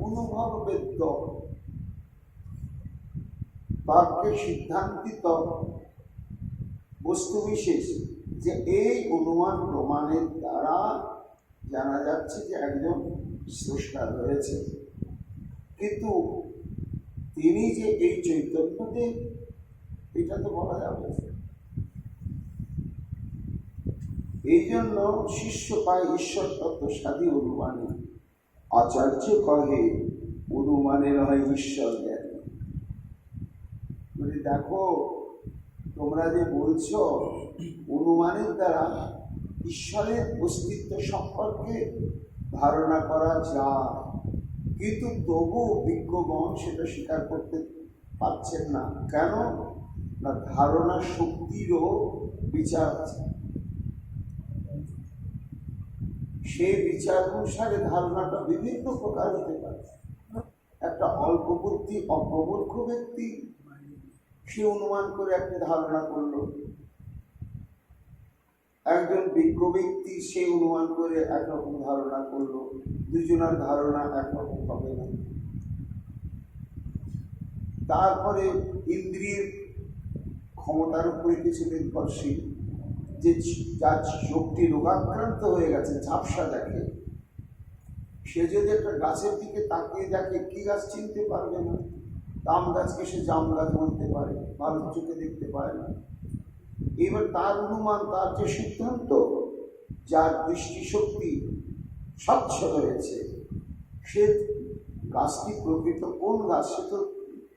অনুভববেদ্য, তর্কে সিদ্ধান্তিত বস্তু বিশেষ, যে এই অনুমান প্রমাণের দ্বারা জানা যাচ্ছে যে একজন স্রষ্টা রয়েছে। কিন্তু তিনি যে এই চৈতন্যদেব, এটা তো বলা যাবে। এই জন্য শিষ্য পায় ঈশ্বর তত্ত্ব সাধী অনুমানে। আচার্য কহে অনুমানের হয় ঈশ্বর জ্ঞান। মানে দেখো, তোমরা যে বলছো অনুমানের দ্বারা ঈশ্বরের অস্তিত্ব সম্পর্কে ধারণা করা যায়, কিন্তু তবু বিজ্ঞগণ সেটা স্বীকার করতে পারছেন না। কেন না, ধারণা শক্তিরও বিচার আছে। সেই বিচার অনুসারে ধারণাটা বিভিন্ন প্রকার হতে পারে। একটা অল্প বুদ্ধি অপ্রমূর্খ ব্যক্তি সে অনুমান করে একটা ধারণা করলো, একজন বিজ্ঞ ব্যক্তি সে অনুমান করে একরকম ধারণা করলো। দুজনের ধারণা একরকম হবে না। তারপরে ইন্দ্রিয়ের ক্ষমতার উপরে কিছু নির্ভরশীল। যে যার চোখটি রোগাক্রান্ত হয়ে গেছে, ঝাপসা দেখে, সে যদি একটা গাছের দিকে তাকিয়ে দেখে, কি গাছ চিনতে পারবে না। জাম গাছকে সে জাম গাছ বলতে পারে, ভালো চোখে দেখতে পায় না। এবার তার অনুমান, তার যে সিদ্ধান্ত, যার দৃষ্টিশক্তি স্বচ্ছ রয়েছে, সে গাছটি প্রকৃত কোন গাছ সে তো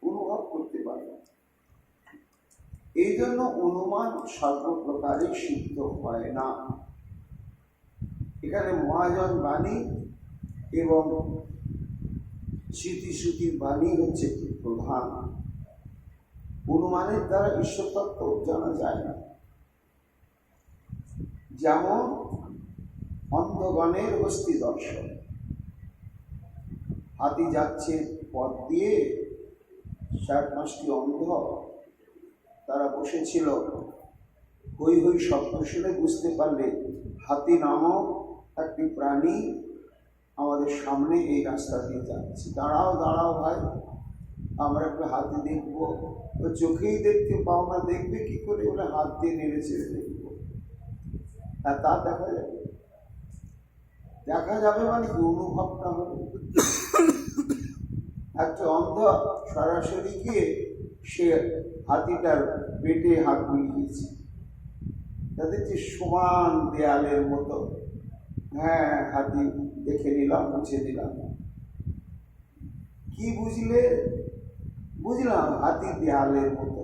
অনুভব করতে পারে। এই জন্য অনুমান সর্বপ্রকারে সিদ্ধ হয় না। এখানে মহাজন বাণী এবং স্মৃতিশ্রুতির বাণী হচ্ছে প্রধান। অনুমানের দ্বারা ঈশ্বর তত্ত্ব জানা যায় না। যেমন অন্ধগণের অস্থি দর্শন। হাতি যাচ্ছে পথ দিয়ে, 4-5টি অন্ধ তারা বসেছিল। হই হই শব্দ শুনে বুঝতে পারলে হাতি নামক একটি প্রাণী আমাদের সামনে এই রাস্তা দিয়ে যাচ্ছে। দাঁড়াও দাঁড়াও ভাই, আমরা একটু হাতি দেখবো। ও চোখেই দেখতে পাও না, দেখবে কি করে? বলে হাত দিয়ে নেড়ে ছেড়ে দেখবো। আর তা দেখা যাবে, দেখা যাবে মানে কি অনুভবটা হবে। একটা অন্ধ সরাসরি গিয়ে সে হাতিটার পেটে হাত বুলিয়েছে, তাদের যে সমান দেয়ালের মতো। হ্যাঁ, হাতি দেখে নিলাম, বুঝে দিলাম। কি বুঝলে? বুঝলাম হাতি দেয়ালের মতো।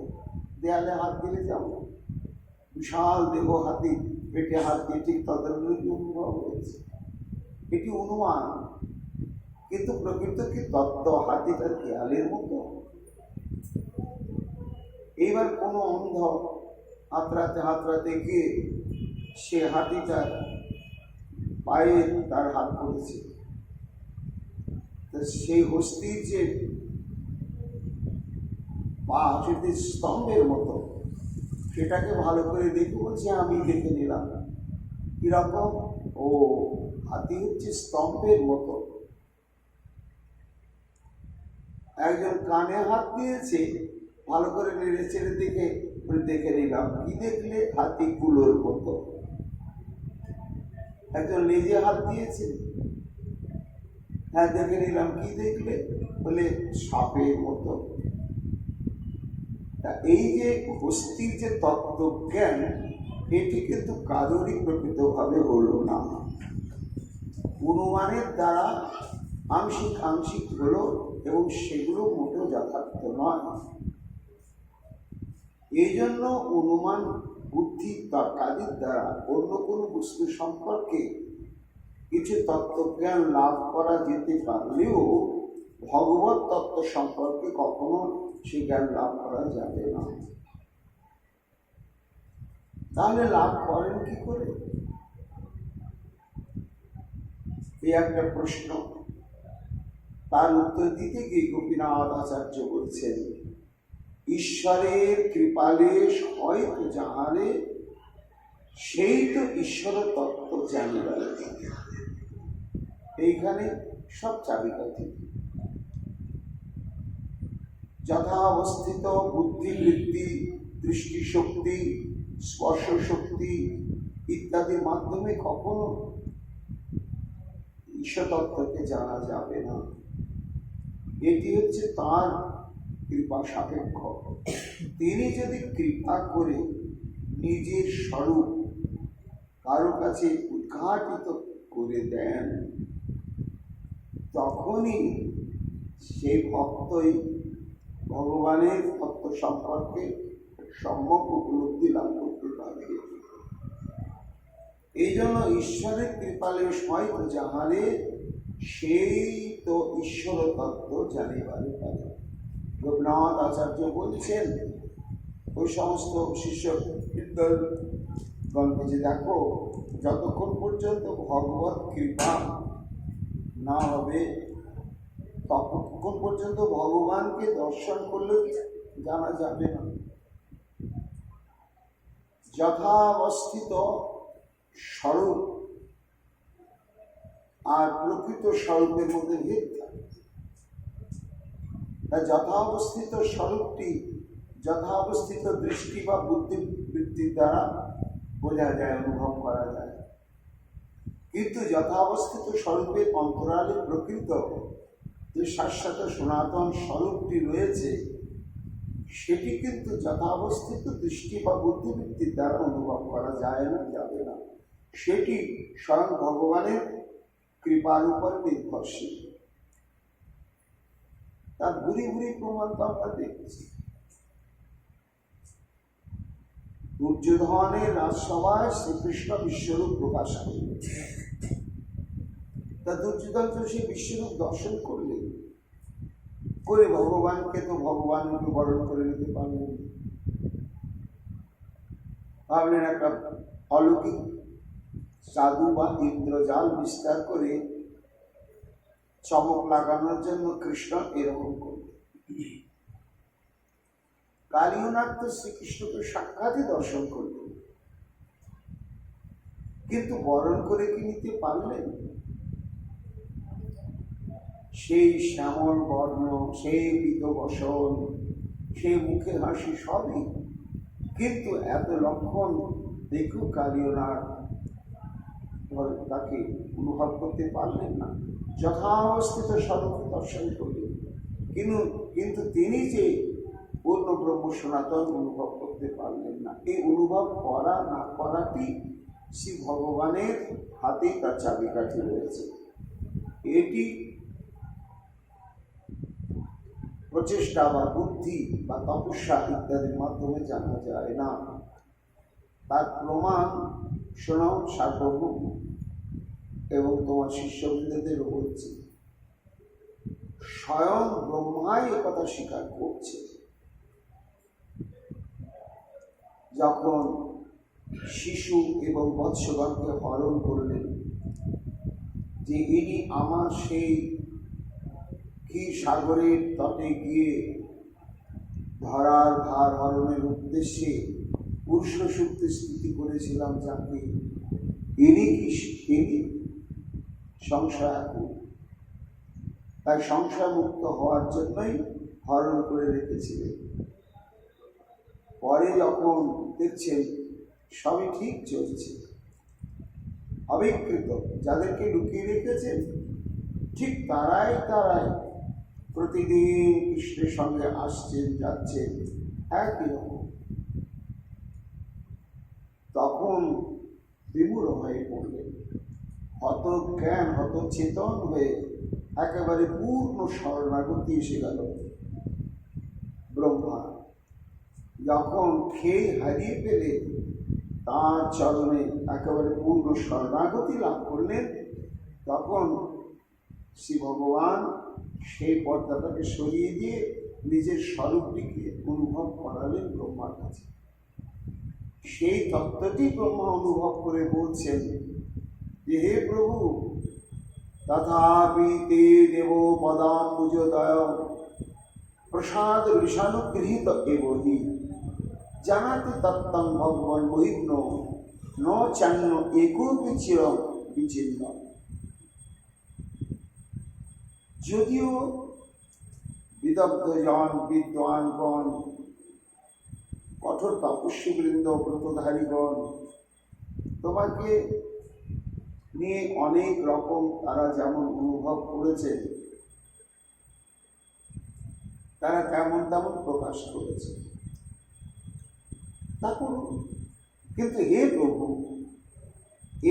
দেয়ালে হাত দিলে যেমন বিশাল দেহ, হাতি পেটে হাত দিয়ে ঠিক তাদের অনুভব হয়েছে। এটি অনুমান, কিন্তু প্রকৃত কি তত্ত্ব হাতিটা দেয়ালের মতো। এইবার কোনো অন্ধ হাতড়াতে হাতড়াতে গিয়ে সে হাতিটার পায়ে তার হাত পড়েছে। সেই হস্তির যে পা সেটি স্তম্ভের মতো, সেটাকে ভালো করে দেখে বলছে আমি দেখে নিলাম। কিরকম? ও হাতি হচ্ছে স্তম্ভের মতো। একজন কানে হাত দিয়েছে, ভালো করে নেড়ে চেড়ে দেখে নিলাম। কি দেখলে? হাতি কুলোর মতো। একজন লেজে হাত দিয়েছে, হ্যাঁ দেখে নিলাম। কি দেখলে? বলে সাপের মতো। এই যে হস্তির যে তত্ত্বজ্ঞান, এটি কিন্তু কারোরই প্রকৃতভাবে হলো না। অনুমানের দ্বারা আংশিক আংশিক হলো, এবং সেগুলো মোটেও যথার্থ নয়। এই জন্য অনুমান বুদ্ধি তর্কাদির দ্বারা অন্য কোনো বস্তু সম্পর্কে কিছু তত্ত্বজ্ঞান লাভ করা যেতে পারলেও ভগবত তত্ত্ব সম্পর্কে কখনো সে জ্ঞান লাভ করা যাবে না। তাহলে লাভ করেন কি করে? এই একটা প্রশ্ন। তার উত্তর দিতে গিয়ে গোপীনাথ আচার্য বলছেন, ঈশ্বরের কৃপালেশ হয়তো যাহারে, সেই তো ঈশ্বর তত্ত্ব জানিবার। এইখানে সব চাবিকাঠি। যথাবস্থিত বুদ্ধিবৃত্তি, দৃষ্টিশক্তি, স্পর্শ শক্তি ইত্যাদির মাধ্যমে কখনো ঈশ্বর তত্ত্বকে জানা যাবে না। এটি হচ্ছে তার কৃপা সাপেক্ষ। তিনি যদি কৃপা করে নিজের স্বরূপ কারো কাছে উদ্ঘাটিত করে দেন, তখনই সেই ভক্তই ভগবানের তত্ত্ব সম্পর্কে সম্যক উপলব্ধি লাভ করতে পারবে। এই জন্য ঈশ্বরের কৃপালেশ হয়তো যাহারে, সেই তো ঈশ্বর তত্ত্ব জানিবারে পারে। গোপীনাথ আচার্য বলছেন ওই সমস্ত শিষ্যগণকে যে দেখো, যতক্ষণ পর্যন্ত ভগবত কৃপা না হবে ততক্ষণ পর্যন্ত ভগবানকে দর্শন করলে জানা যাবে না। যথাবস্থিত স্বরূপ আর প্রকৃত স্বরূপের মধ্যে ভেদ থাকে। তাই যথাবস্থিত স্বরূপটি যথাবস্থিত দৃষ্টি বা বুদ্ধিবৃত্তির দ্বারা বোঝা যায়, অনুভব করা যায়। কিন্তু যথাবস্থিত স্বরূপের অন্তরালে প্রকৃত যে শাশ্বত সনাতন স্বরূপটি রয়েছে, সেটি কিন্তু যথাবস্থিত দৃষ্টি বা বুদ্ধিবৃত্তির দ্বারা অনুভব করা যায় না, যাবে না। সেটি স্বয়ং ভগবানের কৃপার উপর নির্ভরশীল। তার ভুরি ভুরি প্রমাণ তো আমরা দেখছি। দুর্যোধনের রাজসভায় শ্রীকৃষ্ণ বিশ্বরূপ প্রকাশ করলেন। তা দুর্যোধন তো সেই বিশ্বরূপ দর্শন করলেন, করে ভগবানকে তো ভগবানকে বরণ করে নিতে পারলেন। ভাবলেন একটা অলৌকিক জাদু বা ইন্দ্রজাল বিস্তার করে চমক লাগানোর জন্য কৃষ্ণ এরকম করলেন। কালীনাথ তো শ্রীকৃষ্ণকে সাক্ষাৎই দর্শন করলেন, কিন্তু বরণ করে কি নিতে পারলেন? সেই শ্যামল বর্ণ, সেই বিধবসন, সেই মুখে হাসি সবই, কিন্তু এত লক্ষণ দেখু কালীনাথ তাকে অনুভব করতে পারলেন না। যথাবস্থিত স্বরূপ দর্শন করলেন, কিন্তু তিনি যে পূর্ণ ব্রহ্ম সনাতন অনুভব করতে পারলেন না। এই অনুভব করা না করাটি শ্রী ভগবানের হাতেই তার চাবিকাঠি রয়েছে। এটি প্রচেষ্টা বা বুদ্ধি বা তপস্যা ইত্যাদির মাধ্যমে জানা যায় না। তার প্রমাণ শোনাও সার্বভৌম এবং তোমার শিষ্যবৃন্দদেরও বলছি, স্বয়ং ব্রহ্মাই একথা স্বীকার করছে। যখন শিশু এবং বৎসগণকে হরণ করলেন, যে ইনি আমার সেই ক্ষীর সাগরের তটে গিয়ে ধরার ভার হরণের উদ্দেশ্যে পুরুষ শক্তি স্তুতি করেছিলাম, যাকে ইনি সংশয়, তাই সংশয় মুক্ত হওয়ার জন্যই হরণ করে রেখেছিলেন। পরে যখন দেখছেন সবই ঠিক চলছে, অবিকৃত যাদেরকে লুকিয়ে রেখেছেন ঠিক তারাই প্রতিদিন কৃষ্ণের সঙ্গে আসছেন যাচ্ছেন একই রকম, তখন বিমূঢ় হয়ে পড়লেন, হত জ্ঞান হত চেতন হয়ে একেবারে পূর্ণ শরণাগতি এসে গেল। ব্রহ্মা যখন খেয়ে হারিয়ে পেলে তাঁর চরণে একেবারে পূর্ণ শরণাগতি লাভ করলেন, তখন শ্রী ভগবান সেই পর্দাটাকে সরিয়ে দিয়ে নিজের স্বরূপটিকে অনুভব করালেন ব্রহ্মার কাছে। সেই তত্ত্বটি ব্রহ্মা অনুভব করে বলছেন যে, হে প্রভু, তথাপি তে দেব পদাম্বুজোদয় প্রসাদ ঋষানুগৃহীত এবহি জানাতি তত্ত্বং ভগবান মহিম্ন ন চান্ন একোপি চিরম বিচ্ছিন্ন। যদিও বিদগ্ধজন, বিদ্বানগণ, কঠোর তপস্বীবৃন্দ, ব্রতধারীগণ তোমাকে নিয়ে অনেক রকম তারা যেমন অনুভব করেছে, তারা তেমন তেমন প্রকাশ করেছে, তা করুন। কিন্তু হে প্রভু,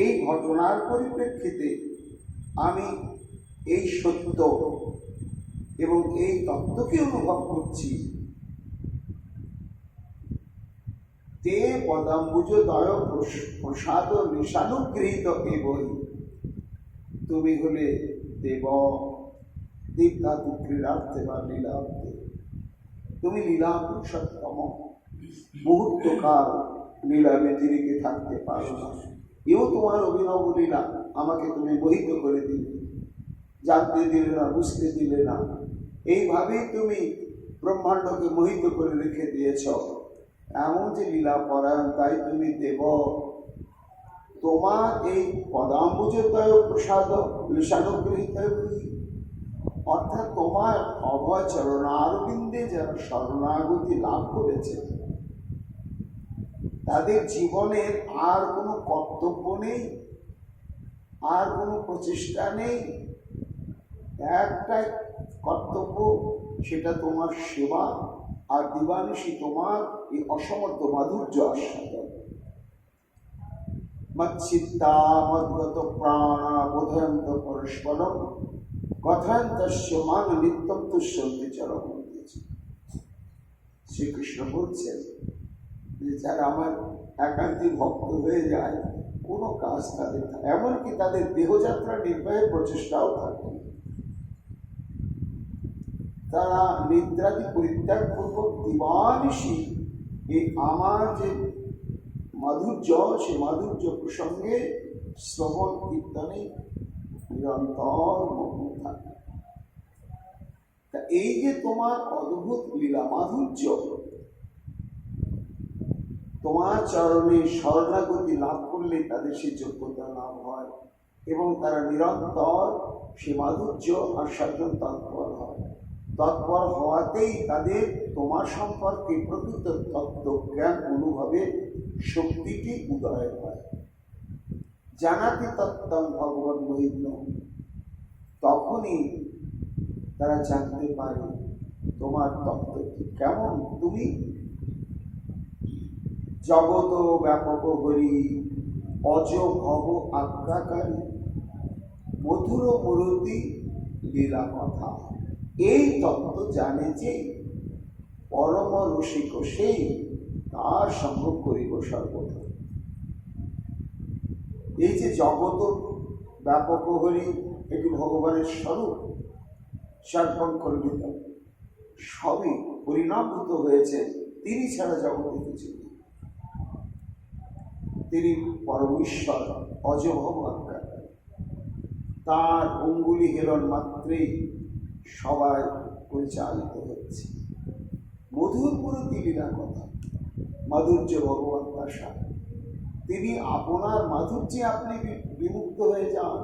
এই ঘটনার পরিপ্রেক্ষিতে আমি এই সত্য এবং এই তত্ত্বকে অনুভব করছি। তে পদাম্বুজোদয় প্রসাদ ঋষানুগৃহীত এবহি, তুমি হলে দেব, দেব ধাতু ক্রীড়ার্থে বা লীলার্থে, তুমি লীলা পুরুষোত্তম, মুহূর্তকাল লীলা ব্যতিরেকে থাকতে পারো না। এও তোমার অভিনব লীলা, আমাকে তুমি মোহিত করে দিলে, জানতে দিলে না, বুঝতে দিলে না। এইভাবেই তুমি ব্রহ্মাণ্ডকে মোহিত করে রেখে দিয়েছ। এমন যে লীলা পরায়ণ, তাই তুমি দেব। তোমার এই পদাম্বুজোদয় প্রসাদ ঋষানুগৃহীত, অর্থাৎ তোমার অভয় চরণারবিন্দে যারা শরণাগতি লাভ করেছে, তাদের জীবনের আর কোনো কর্তব্য নেই, আর কোনো প্রচেষ্টা নেই। একটাই কর্তব্য, সেটা তোমার সেবা আর দিবানিশি তোমার এই অসমর্থ মাধুর্য আস্বাদন। মচ্ছিত্তা মদ্গত প্রাণা বোধয়ন্ত পরস্পরম কথয়ন্তস্য মান নিত্যম তুষ্যন্তি চরম। শ্রীকৃষ্ণ বলছেন যে যারা আমার একান্তিক ভক্ত হয়ে যায়, কোনো কাজ তাদের, এমনকি তাদের দেহযাত্রা নির্বাহের প্রচেষ্টাও থাকে, তারা নিদ্রাদি পরিত্যাগ পূর্বক দিবানিশি এই আমার যে মাধুর্য, সে মাধুর্য প্রসঙ্গে শ্রবণ কীর্তনে নিরন্তর মগ্ন থাকে। তা এই যে তোমার অদ্ভুত লীলা মাধুর্য, তোমার চরণে শরণাগতি লাভ করলে তাদের সে যোগ্যতা লাভ হয় এবং তারা নিরন্তর সে মাধুর্য আস্বাদন তৎপর হয়। তৎপর হওয়াতেই তাদের তোমার সম্পর্কে প্রকৃত তত্ত্ব জ্ঞান অনুভবের শক্তিটি উদয় হয়। জানাতি তত্ত্বং ভগবান মহিম্ন, তখনই তারা জানতে পারে তোমার তত্ত্বটি কেমন। তুমি জগত ব্যাপক হরি অজ ভব আজ্ঞাকারী মধুর মূরতি লীলা কথা, এই তত্ত্ব জানে যে পরম রসিক, সেই তার সঙ্গ করিব সর্বদা। এই যে জগত ব্যাপক হরি, এটি ভগবানের স্বরূপ, সর্বঙ্কল্পিত, সবই পরিণামভূত হয়েছে, তিনি ছাড়া জগতে কিছু নেই। তিনি পরমেশ্বর, অজভব আজ্ঞা, তার অঙ্গুলি হেলন মাত্রেই সবাই পরিচালিত হচ্ছে। মধুর মূরতি লীলা কথা, মাধুর্য ভগবান ভাষা, তিনি আপনার মাধুর্যে আপনি বিমুগ্ধ হয়ে যান।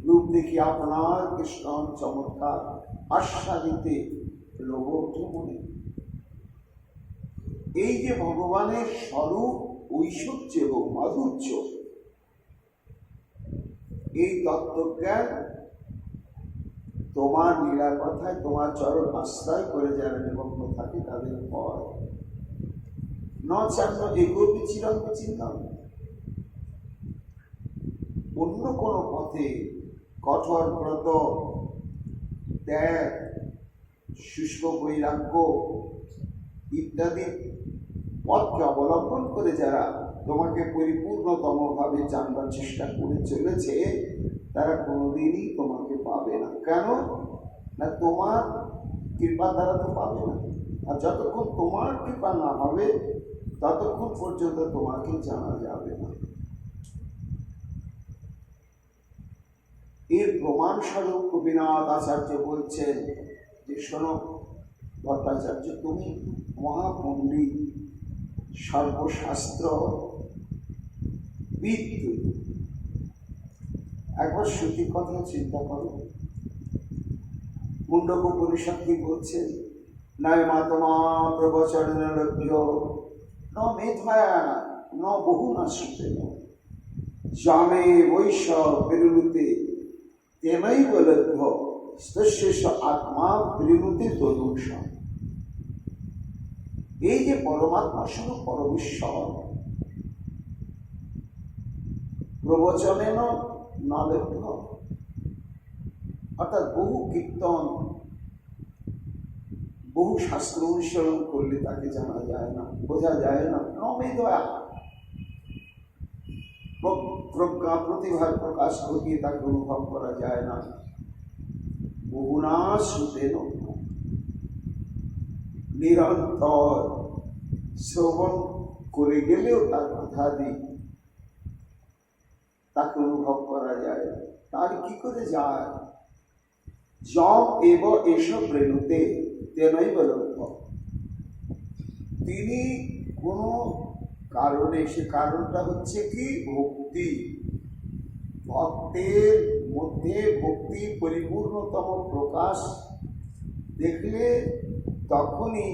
রূপ দেখি আপনার কৃষ্ণ চমৎকার আস্বাদিতে লোভ ওঠে মনে। এই যে ভগবানের স্বরূপ ঐশ্বর্য এবং মাধুর্য, এই তত্ত্বজ্ঞান তোমার লীলার কথায়, তোমার চরণ আশ্রয় করে যারা নিমগ্ন থাকে তাদের হয়। ন চান্ন এগো বিচিরম বিচ্ছিন্ন, অন্য কোন পথে কঠোর ব্রত, ত্যাগ, শুষ্ক বৈরাগ্য ইত্যাদি পথকে অবলম্বন করে যারা তোমাকে পরিপূর্ণতম ভাবে জানবার চেষ্টা করে চলেছে, তারা কোনোদিনই তোমাকে পাবে না। কেন না, তোমার কৃপা তারা তো পাবে না। আর যতক্ষণ তোমার কৃপা না হবে ততক্ষণ পর্যন্ত তোমাকে জানা যাবে না। এর প্রমাণ স্বরূপ কবিনাথ আচার্য বলছেন যে, শোনো ভট্টাচার্য, তুমি মহাপণ্ডিত, সর্বশাস্ত্র বিদ। একবার শ্রুতি কথা চিন্তা করো। মুন্ডক উপনিষদ কি বলছেন? নয় মাতমা প্রবচন লভ্য ন মেধায়া ন বহু না শ্রুতে জামে বৈশ্য বিরুতে তেনই লভ্য শেষ আত্মা বিরুতে তদুষ। এই যে পরমাত্মা শুধু পরমেশ্বর, প্রবচনেন না লভ্য, অর্থাৎ বহু কীর্তন বহু শাস্ত্র অনুসরণ করলে তাকে জানা যায় না, বোঝা যায় না। নমেদয়া প্রজ্ঞা প্রতিভার প্রকাশ ঘটিয়ে তাকে অনুভব করা যায় না। বহুনা শ্রুতেন, নিরন্তর শ্রবণ করে গেলেও তার কথা দিই তাকে অনুভব করা যায়। তার কি করে যায়? যম এব এসব রেণুতে তেনই বলভ। তিনি কোনো কারণে, সে কারণটা হচ্ছে কি? ভক্তি। ভক্তের মধ্যে ভক্তি পরিপূর্ণতম প্রকাশ দেখলে তখনই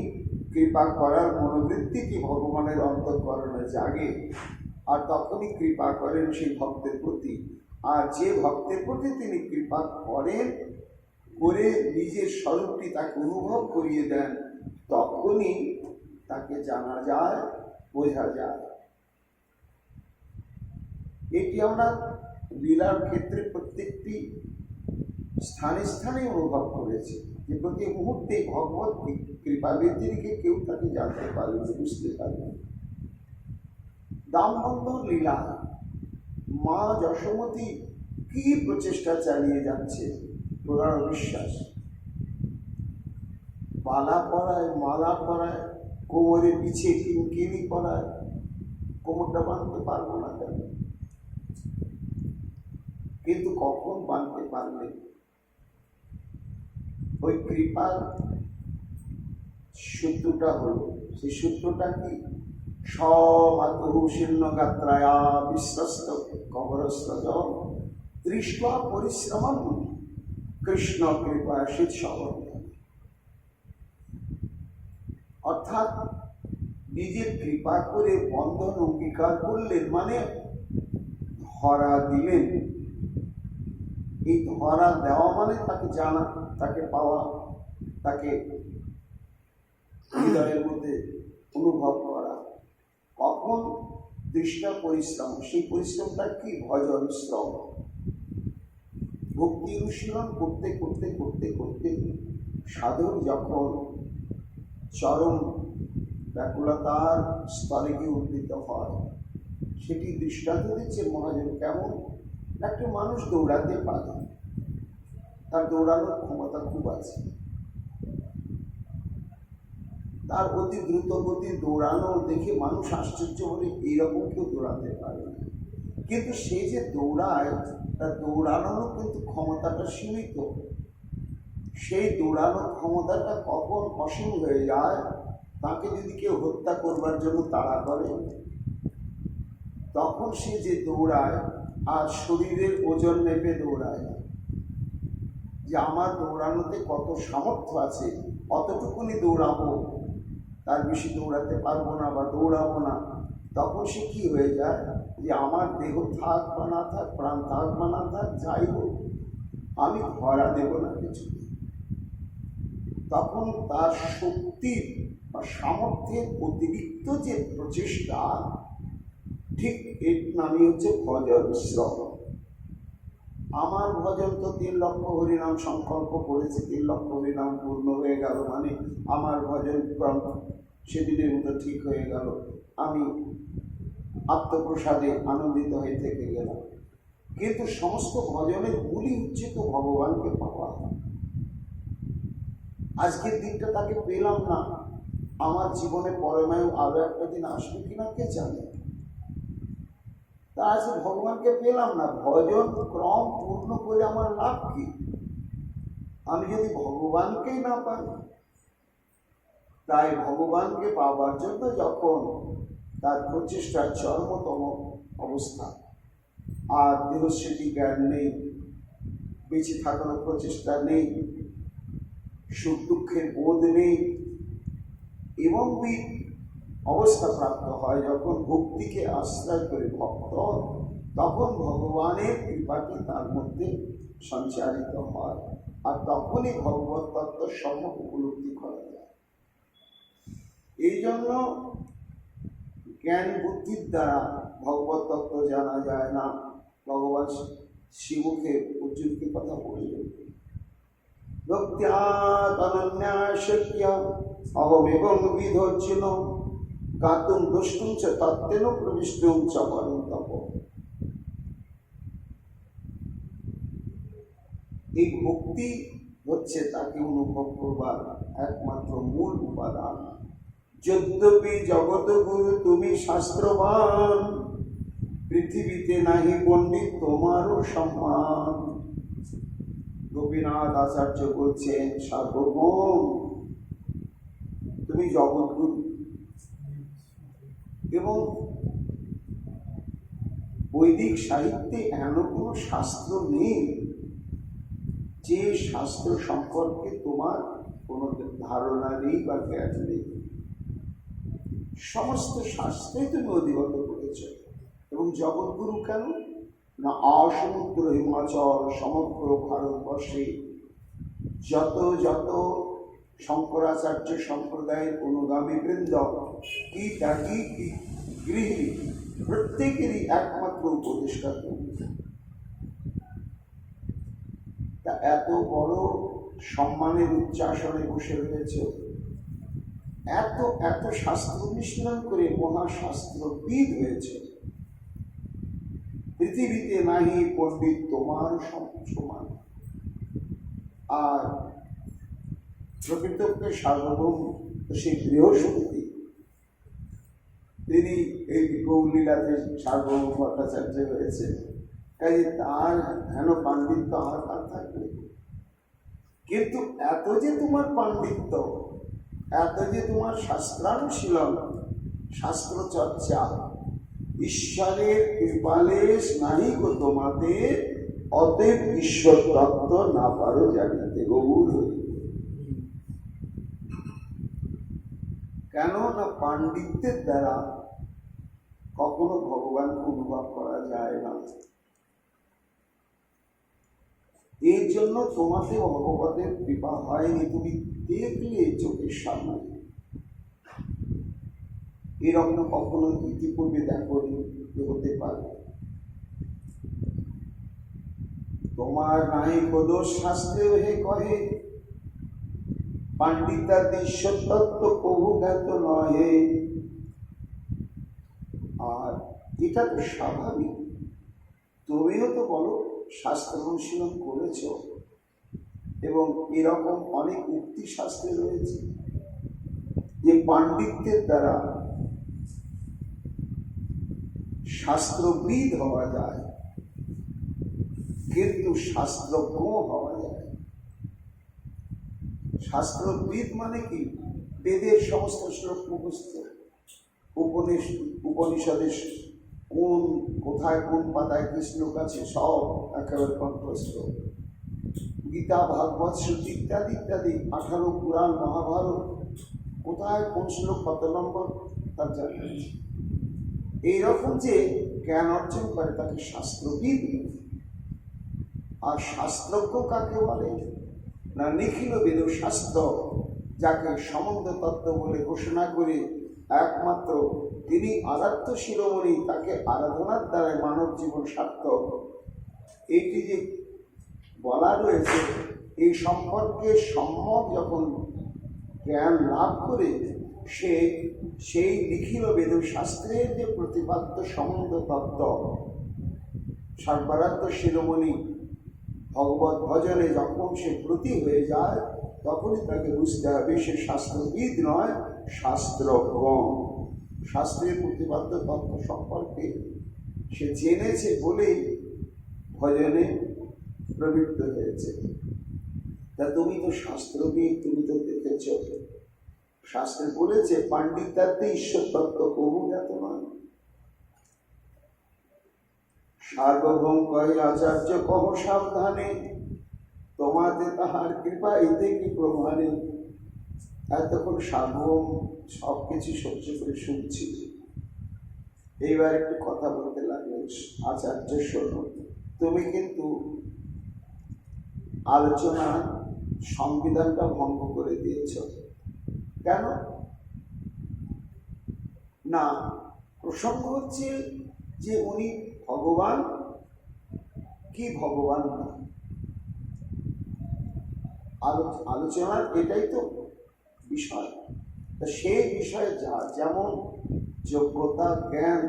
কৃপা করার মনোবৃত্তিটি ভগবানের অন্তঃকরণে জাগে, আর তখনই কৃপা করেন সেই ভক্তের প্রতি। আর যে ভক্তের প্রতি তিনি কৃপা করেন, করে নিজের স্বরূপটি তাকে অনুভব করিয়ে দেন, তখনই তাকে জানা যায়, বোঝা যায়। এটি আমরা লীলার ক্ষেত্রে প্রত্যেকটি স্থানে স্থানে অনুভব করেছি যে প্রতি মুহূর্তে ভগবত কৃপা ব্যতিরেকে কেউ তাকে জানতে পারবে, বুঝতে পারবে। দামবন্ধন লীলা মা যশোমতী কি প্রচেষ্টা চালিয়ে যাচ্ছে, প্রগাঢ় বিশ্বাস। পালা পরায়, মালা পরায়, কোমরে পিছিয়ে কিনকিনি পরায়, কোমরটা বাঁধতে পারবো না কেন? কিন্তু কখন বাঁধতে পারলে? ওই কৃপার সূত্রটা হলো, সেই সূত্রটা কি? স্বমাতু শীর্ণ গাত্রায়া বিশ্বস্ত কবরস্থ দৃষ্টা পরিশ্রমম কৃষ্ণ কৃপা শীত সবর। অর্থাৎ নিজের কৃপা করে বন্ধন অঙ্গীকার করলেন, মানে ধরা দিলেন। এই ধরা দেওয়া মানে তাকে জানা, তাকে পাওয়া, তাকে হৃদয়ের মধ্যে অনুভব করা। কখন? দৃষ্টা পরিশ্রম। সেই পরিশ্রমটা কি? ভজন শ্রম। ভক্তি অনুশীলন করতে করতে করতে করতে সাধক যখন চরম ব্যাকুলতার স্তরে গিয়ে উন্নীত হয়, সেটি দৃষ্টান্ত দিচ্ছে মহাজন। কেমন? একটা মানুষ দৌড়াতে পারে, তার দৌড়ানোর ক্ষমতা খুব আছে, তার অতি দ্রুত গতি দৌড়ানো দেখে মানুষ আশ্চর্য বলে এইরকম কেউ দৌড়াতে পারে না। কিন্তু সে যে দৌড়ায়, তার দৌড়ানোর কিন্তু ক্ষমতাটা সীমিত। সেই দৌড়ানোর ক্ষমতাটা কখন অসীম হয়ে যায়? তাকে যদি কেউ হত্যা করবার জন্য তাড়া করে, তখন সে যে দৌড়ায় আর শরীরের ওজন মেপে দৌড়ায়, যে আমার দৌড়ানোতে কত সামর্থ্য আছে, অতটুকুনি দৌড়াবো, তার বেশি দৌড়াতে পারবো না বা দৌড়াবো না। তখন সে কি হয়ে যায়? যে আমার দেহ থাক বা না থাক, প্রাণ থাক বা না থাক, যাই হোক, আমি ধরা দেব না কিছু। তখন তার শক্তির বা সামর্থ্যের অতিরিক্ত যে প্রচেষ্টা, ঠিক এর নামই হচ্ছে ভজন শ্রম। আমার ভজন তো 3 লক্ষ হরিনাম সংকল্প করেছে, 3 লক্ষ হরিনাম পূর্ণ হয়ে গেল, মানে আমার ভজন ক্রম সেদিনের মতো ঠিক হয়ে গেল। আমি আত্মপ্রসাদে আনন্দিত হয়ে থেকে গেলাম। কিন্তু সমস্ত ভজনের মূলই হচ্ছে তো ভগবানকে পাওয়া। আজকের দিনটা তাকে পেলাম না, আমার জীবনে পরমায়ু আরো একটা দিন আসবে কিনা কে জানে। তা আজ ভগবানকে পেলাম না, ভজন ক্রম পূর্ণ করে আমার লাভ কি? আমি যদি ভগবানকেই না পাই। তাই ভগবানকে পাওয়ার জন্য যখন তার প্রচেষ্টার চরমতম অবস্থা, আর দেহস্মৃতি জ্ঞান নেই, বেঁচে থাকার প্রচেষ্টা নেই, সুখ দুঃখের বোধ নেই, এবং অবস্থা প্রাপ্ত হয় যখন ভক্তিকে আশ্রয় করে ভক্ত, তখন ভগবানের কৃপাটি তার মধ্যে সঞ্চারিত হয়, আর তখনই ভগবত তত্ত্ব সম্যক উপলব্ধি করা যায়। এই জন্য জ্ঞান বুদ্ধির দ্বারা ভগবত তত্ত্ব জানা যায় না। ভগবান শ্রীমুখে অর্জুনকে কথা বললেন, ভক্ত্যা তনন্যা শক্যা অহমেবং বিধর্জিন গাতুম দুষ্টুম চ তত্ত্বেন প্রবিষ্টুম চ পরন্তপ। এই ভক্তি হচ্ছে তাকে অনুভব করবার একমাত্র মূল উপাদান। যদ্যপি জগত গুরু তুমি শাস্ত্রবান, পৃথিবীতে নাহি পণ্ডিত তোমারও সম্মান। গোপীনাথ আচার্য বলছেন, সার্বভৌম তুমি জগৎগুরু, এবং বৈদিক সাহিত্যে এমন কোনো শাস্ত্র নেই যে শাস্ত্র সম্পর্কে তোমার কোনো ধারণা নেই বা জ্ঞান নেই। সমস্ত শাস্ত্রে তুমি অধিগত করেছ। এবং জগৎগুরু কেন না, অসমুদ্র হিমাচল সমগ্র ভারতবর্ষে যত যত শঙ্করাচার্য সম্প্রদায়ের অনুগামী বৃন্দ কি ত্যাগী কি গৃহী, প্রত্যেকেরই একমাত্র উপদেষ্টা তুমি। তা এত বড় সম্মানের উচ্চাসনে বসে রয়েছে, এত এত শাস্ত্র অনুশীলন করে মহাশাস্ত্রবিদ হয়েছে, পৃথিবীতে নাহি পণ্ডিত তোমার সমান। আর প্রকৃতপক্ষে সার্বভৌম সেই বৃহস্পতি, তিনি এই গৌরলীলাতে সার্বভৌম ভট্টাচার্য হয়েছে, কাজে তার হেন পাণ্ডিত্য আমার কার থাকবে। কিন্তু এত যে তোমার পাণ্ডিত্য, এত যে তোমার শাস্ত্রানুশীলন, শাস্ত্র চর্চা, ঈশ্বরের কৃপালেশ নাহি গো তোমাতে, অতএব ঈশ্বর তত্ত্ব না পারো জানিতে। গৌর কেন না, পাণ্ডিত্যের দ্বারা কখনো ভগবানকে অনুভব করা যায় না। এর জন্য তোমাকে ভগবতের কৃপা হয়নি, তুমি দেখলে চোখের সামনে, এরকম কখনো ইতিপূর্বে দেখনি হতে পারে। তোমার নাই দোষ শাস্ত্রে হে কহে, পাণ্ডিতা ঈশ্বর তত্ত্ব প্রভু জ্ঞাত নহে। আর এটা তো স্বাভাবিক, তুমিও তো বলো শাস্ত্র অনুশীলন করেছ, এবং এরকম অনেক উক্তি শাস্ত্রে রয়েছে যে পাণ্ডিত্যের দ্বারা শাস্ত্রবিদ হওয়া যায়, কিন্তু শাস্ত্রজ্ঞ হওয়া যায়। শাস্ত্রবিদ মানে কি, বেদের সমস্ত শ্লোক মুখস্থ, উপনিষদের কোন কোথায় কোন পাতায় কি শ্লোক আছে সব একেবারে কণ্ঠস্থ, গীতা ভাগবত শ্রুতি ইত্যাদি ইত্যাদি, 18 পুরাণ মহাভারত, কোথায় কোন শ্লোক কত নম্বর তার জানা আছে। এইরকম যে জ্ঞান অর্জন করে তাকে শাস্ত্রবিদ। আর শাস্ত্রজ্ঞ কাকে বলে না, নিখিল বেদ শাস্ত্র, যাকে সমন্বয় তত্ত্ব বলে ঘোষণা করে একমাত্র তিনি আরাধ্য শিরোমণি, তাকে আরাধনার দ্বারা মানব জীবন সার্থক, এইটি যে বলা রয়েছে, এই সম্পর্কে সম্যক যখন জ্ঞান লাভ করে সে সেই লিখিত বেদ শাস্ত্রের যে প্রতিপাদ্য সম্বন্ধ তত্ত্ব সর্বারাধ্য শিরোমণি ভগবত ভজনে যখন সে ব্রতী হয়ে যায় তখনই তাকে বুঝতে হবে সে শাস্ত্রবিদ নয়, শাস্ত্রজ্ঞ। শাস্ত্রের প্রতিপাদ্য তত্ত্ব সম্পর্কে সে জেনেছে বলেই ভজনে প্রবৃত্ত হয়েছে। তা তুমি তো শাস্ত্রবিদ, তুমি তো দেখেছ শাস্ত্রে বলেছে পাণ্ডিত্যার্থে ঈশ্বর তত্ত্ব বহু জ্ঞাত নয়। সার্বভৌম কহে আচার্য কহ সাবধানে, তোমাতে তাহার কৃপা এতে কি প্রমাণে। এতক্ষণ সার্বভৌম সবকিছু সহ্য করে শুনছি, এইবার একটু কথা বলতে লাগলেন। আচার্য শোনো, তুমি কিন্তু আলোচনা সংবিধানটা ভঙ্গ করে দিয়েছ। কেন না? প্রসঙ্গ হচ্ছে যে উনি ভগবান কি ভগবান না। আলোচনার এটাই তো বিষয়। সেই বিষয়ে যা যেমন যোগ্যতা, জ্ঞান,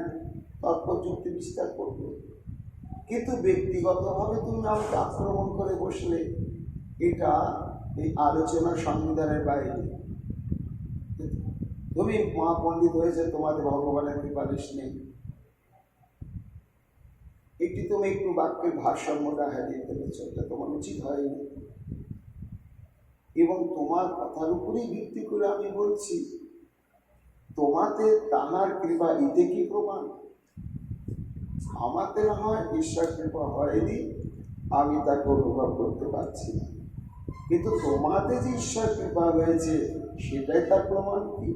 তর্ক যুক্তি বিস্তার করবে, কিন্তু ব্যক্তিগতভাবে তুমি আমাকে আক্রমণ করে বসলে, এটা এই আলোচনার সংবিধানের বাইরে। তুমি মহাপণ্ডিত হয়েছে, তোমাদের ভগবানের কৃপালিশ নেই, একটি তুমি একটু বাক্যের ভারসাম্যটা হারিয়ে ফেলেছ, এটা তোমার উচিত হয়নি। এবং তোমার কথার উপরেই ভিত্তি করে আমি বলছি, তোমাতে তাহার কৃপা এতে কি প্রমাণ। আমাতে না হয় ঈশ্বর কৃপা হয়নি, আমি তাকে অনুভব করতে পারছি না, কিন্তু তোমাতে যে ঈশ্বর কৃপা হয়েছে সেটাই তার প্রমাণ কি?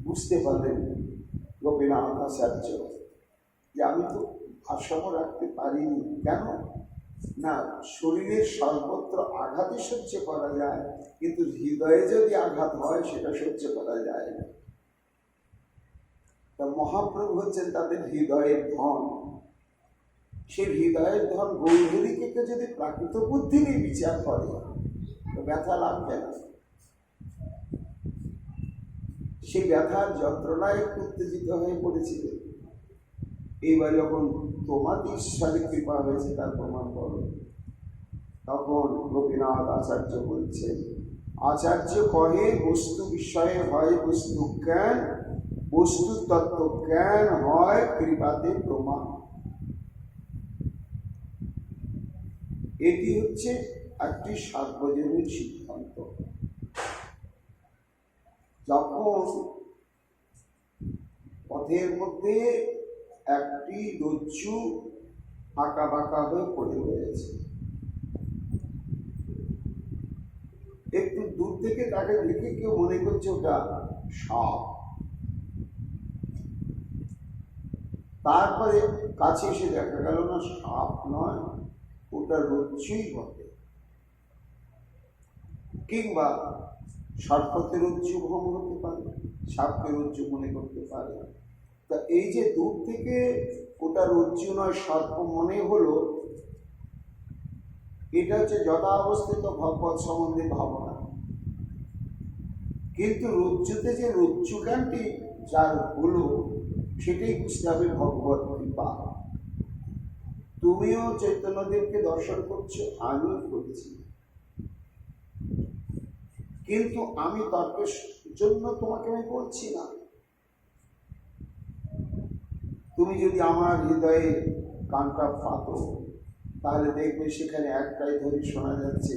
বুঝতে পারলেন গোপীনাথ আচার্য যে আমি তো ভারসাম্য রাখতে পারিনি। কেন না? শরীরের সর্বত্র আঘাতই সহ্য করা যায়, কিন্তু হৃদয়ে যদি আঘাত হয় সেটা সহ্য করা যায় না। তা মহাপ্রভু হচ্ছেন তাদের হৃদয়ের ধন। সেই হৃদয়ের ধন গৌরীকে যদি প্রাকৃত বুদ্ধি নিয়ে বিচার করে তো ব্যথা লাগবে না। সেই ব্যথার যন্ত্রণায় উত্তেজিত হয়ে পড়েছিল। এইবার যখন তোমার ঈশ্বরের কৃপা হয়েছে তার প্রমাণ করো। তখন গোপীনাথ আচার্য বলছেন, আচার্য কহে বস্তু বিষয়ে হয় বস্তু জ্ঞান, বস্তু তত্ত্ব জ্ঞান হয় কৃপাতে প্রমাণ। এটি হচ্ছে একটি সার্বজনীন সিদ্ধান্ত। যখন পথের মধ্যে একটি রজ্জু আঁকা বাঁকা হয়ে পড়ে রয়েছে, একটু দূর থেকে তাকে দেখে কেউ মনে করছে ওটা সাপ, তারপরে কাছে এসে দেখা গেল না সাপ নয়, ওটা রজ্জুই বটে। কিংবা সর্পকে রজ্জু ভ্রম হতে পারে, সাপকে রজ্জু মনে করতে পারে। তা এই যে দূর থেকে ওটা রজ্জু নয় সর্প মনে হলো, এটা হচ্ছে যথাবস্থিত ভগবত সম্বন্ধে ভাবনা। কিন্তু রজ্জুতে যে রজ্জু জ্ঞানটি যার হলো সেটাই বুঝতে হবে ভগবত কৃপা। তুমিও চৈতন্যদেবকে দর্শন করছো, আমিও করছি, কিন্তু আমি তর্কের জন্য তোমাকে আমি বলছি না। তুমি যদি আমার হৃদয়ে কানটা পাতো তাহলে দেখবে সেখানে একটাই ধ্বনি শোনা যাচ্ছে,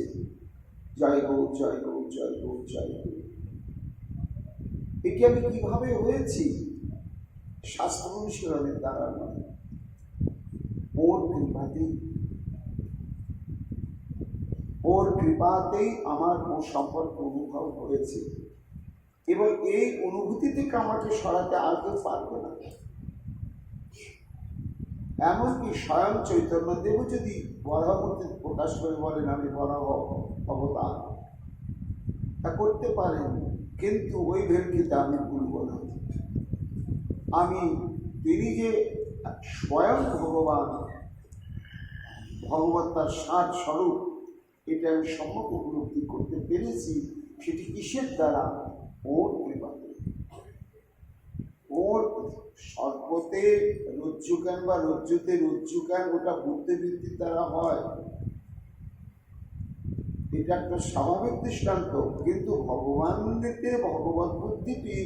জয় গৌ জয় গৌ জয় গৌ জয় গৌ। এটি আমি কিভাবে হয়েছি? শাস্ত্র অনুশীলনের দ্বারা নয়, ওর কৃপাতেই। ওর কৃপাতেই আমার ওর সম্পর্ক অনুভব হয়েছে, এবং এই অনুভূতি থেকে আমাকে সরাতে আর কেউ পারবে না। এমনকি স্বয়ং চৈতন্যদেবও যদি বরাহমূর্তি প্রকাশ করে বলেন আমি বরাহ অবতার, তা করতে পারেন, কিন্তু ওই ভেলকিতে আমি ভুলব না। আমি তিনি যে স্বয়ং ভগবান, ভগবত তার সার স্বরূপ, এটা আমি সম্যক উপলব্ধি করতে পেরেছি, সেটি কিসের দ্বারা? ওর কৃপাতে। ওর সর্বতে রজ্জুজ্ঞান বা রজ্জুতে রজ্জুজ্ঞান ওটা বুদ্ধিবৃত্তির দ্বারা হয়, এটা একটা স্বাভাবিক দৃষ্টান্ত। কিন্তু ভগবানকে ভগবত বুদ্ধিটি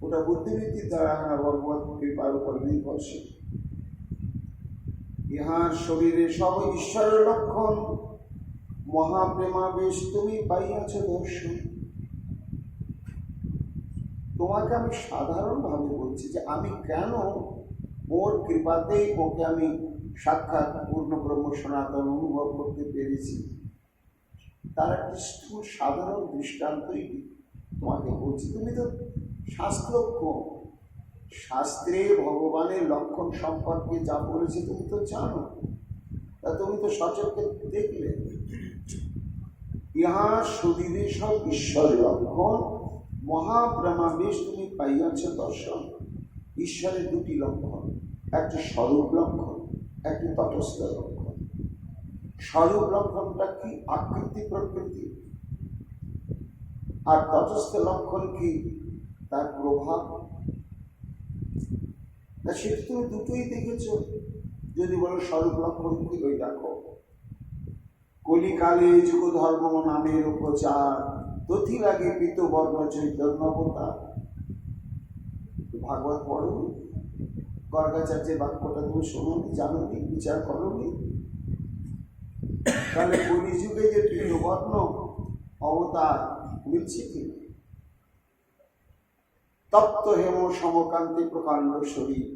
ওটা বুদ্ধিবৃত্তির দ্বারা ভগবত কৃপার উপর নির্ভরশীল। ইহার শরীরে সব ঈশ্বরের লক্ষণ, মহাপ্রেমাবেশ তুমি পাইয়াছ দর্শন। তোমাকে আমি সাধারণভাবে বলছি যে আমি কেন ওর কৃপাতেই ওকে আমি সাক্ষাৎ পূর্ণ ব্রহ্ম সনাতন অনুভব করতে পেরেছি, তার একটা সাধারণ দৃষ্টান্তই তোমাকে বলছি। তুমি তো শাস্ত্রজ্ঞ, শাস্ত্রে ভগবানের লক্ষণ সম্পর্কে যা বলেছে তুমি তো জানো, তা তুমি তো সচক্ষে দেখলে। ইহা শরীরে সব ঈশ্বরের লক্ষণ, মহাপ্রেমাবেশ তুমি পাইয়াছ দর্শন। ঈশ্বরের দুটি লক্ষণ, একটি স্বরূপ লক্ষণ, একটি তটস্থ লক্ষণ। স্বরূপ লক্ষণটা কি? আকৃতি প্রকৃতি। আর তটস্থ লক্ষণ কি? তার প্রভাব। সেটা তুমি দুটোই দেখেছ। যদি বলো স্বরূপ লক্ষণ কি, ওই দেখো, কলিকালে যুগ ধর্ম নামের উপচার, তথি লাগে পীতবর্ণ চৈতন্যবতার। ভাগবত পড়ো, গর্গাচার্যের বাক্যটা তুমি শোনোনি, জানোনি, বিচার করোনি? তাহলে কলিযুগে যে পীতবর্ণ অবতার মিলছে কি? তপ্ত হেম সমকান্তি প্রকাণ্ড শরীর,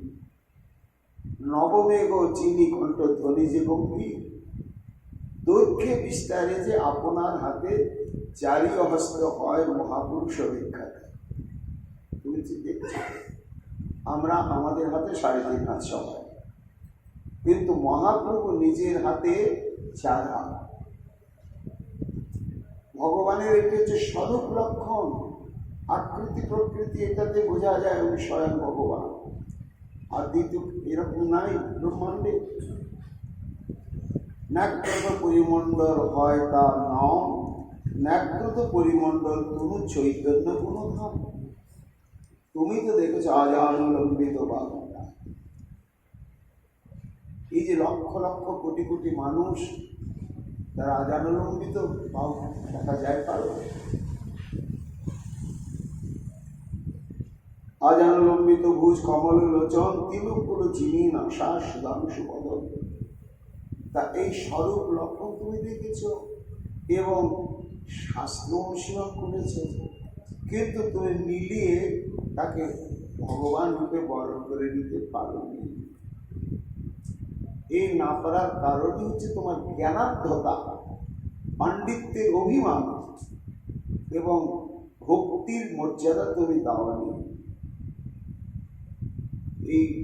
নবমেঘ চিনি কণ্ঠ ধ্বনি যে গম্ভীর, দৈর্ঘ্যে বিস্তারে যে আপনার হাতে চারি হস্ত হয় মহাপুরুষ বিখ্যাত। তুমি দেখছো আমরা আমাদের হাতে 3.5 হাত সময়, কিন্তু মহাপ্রভু নিজের হাতে 4 হাত। ভগবানের এটি হচ্ছে স্বরূপ লক্ষণ। আকৃতি প্রকৃতি এটাতে বোঝা যায় উনি স্বয়ং ভগবান, আর দ্বিতীয় এরকম নাই ব্রহ্মাণ্ডে। ন্যাকৃত পরিমণ্ডল হয় তার নাম, ন্যাকৃত পরিমণ্ডল তুমি চৈতন্য গুণধাম। তুমি তো দেখেছো আজানুলম্বিত বাংলা, এই যে লক্ষ লক্ষ কোটি কোটি মানুষ, তারা আজানুলম্বিত দেখা যায় কারো? আজানুলম্বিত ভুজ কমল লোচন, তিলকুল চিনি নাশা সুধাংশু বদল। তা এই স্বরূপ লক্ষণ তুমি দেখেছ এবং শাস্ত্র অনুশীলন করেছ, কিন্তু তুমি মিলিয়ে তাকে ভগবান রূপে বরণ করে নিতে পারোনি। এই না পারার কারণই হচ্ছে তোমার জ্ঞানার্ধতা, পাণ্ডিত্যের অভিমান এবং ভক্তির মর্যাদা তুমি দাওনি।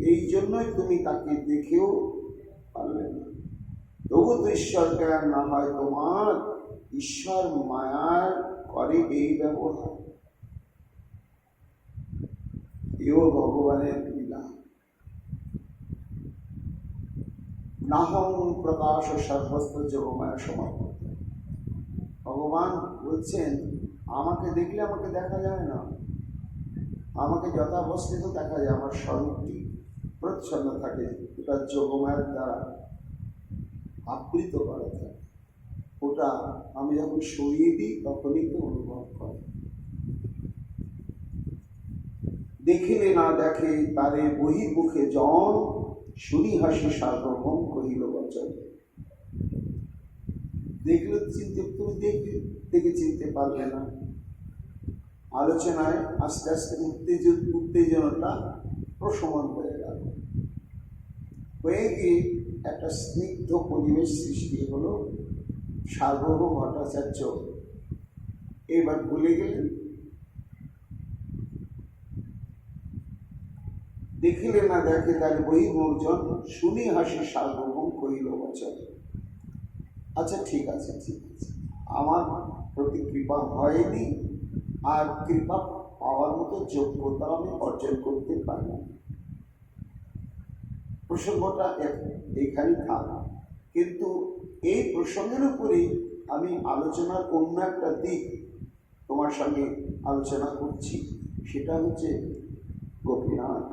এই জন্যই তুমি তাকে দেখেও পারলে না। তবু তো ঈশ্বর জ্ঞান না হয় তোমার, ঈশ্বর মায়ার করে এই ব্যবহার। এও ভগবানের লীলা। নাহং প্রকাশ সর্বস্ত যোগমায়া সমর্থ। ভগবান বলছেন আমাকে দেখলে আমাকে দেখা যায় না, আমাকে যথাবস্থিত দেখা যায়, আমার স্বরূপটি প্রচ্ছন্ন থাকে, ওটা যোগমায়ার দ্বারা আবৃত করা থাকে। ওটা আমি যখন সরিয়ে দিই তখনই তো অনুভব করে। দেখিলে না দেখে তারে বহির্মুখে জন, শুনি হাসি সার্বভৌম কহিল বচন। দেখলে চিনতে, তুমি দেখে চিনতে পারবে না। আলোচনায় আস্তে আস্তে উত্তেজনাটা প্রশমন হয়ে গেল, হয়ে গিয়ে একটা স্নিগ্ধ পরিবেশ সৃষ্টি হলো। সার্বভৌম ভট্টাচার্য এবার ভুলে গেলেন। দেখিলে না দেখে তার বহির্মুখজন, শুনি হাসি সার্বভৌম কহিল বচন। আচ্ছা ঠিক আছে, ঠিক আছে, আমার প্রতি কৃপা হয়নি, আর কৃপা পাওয়ার মতো যোগ্যতা আমি অর্জন করতে পারি না। প্রসঙ্গটা এখানেই থাক, কিন্তু এই প্রসঙ্গের উপরেই আমি আলোচনার অন্য একটা দিক তোমার সঙ্গে আলোচনা করছি সেটা হচ্ছে গোপীনাথ,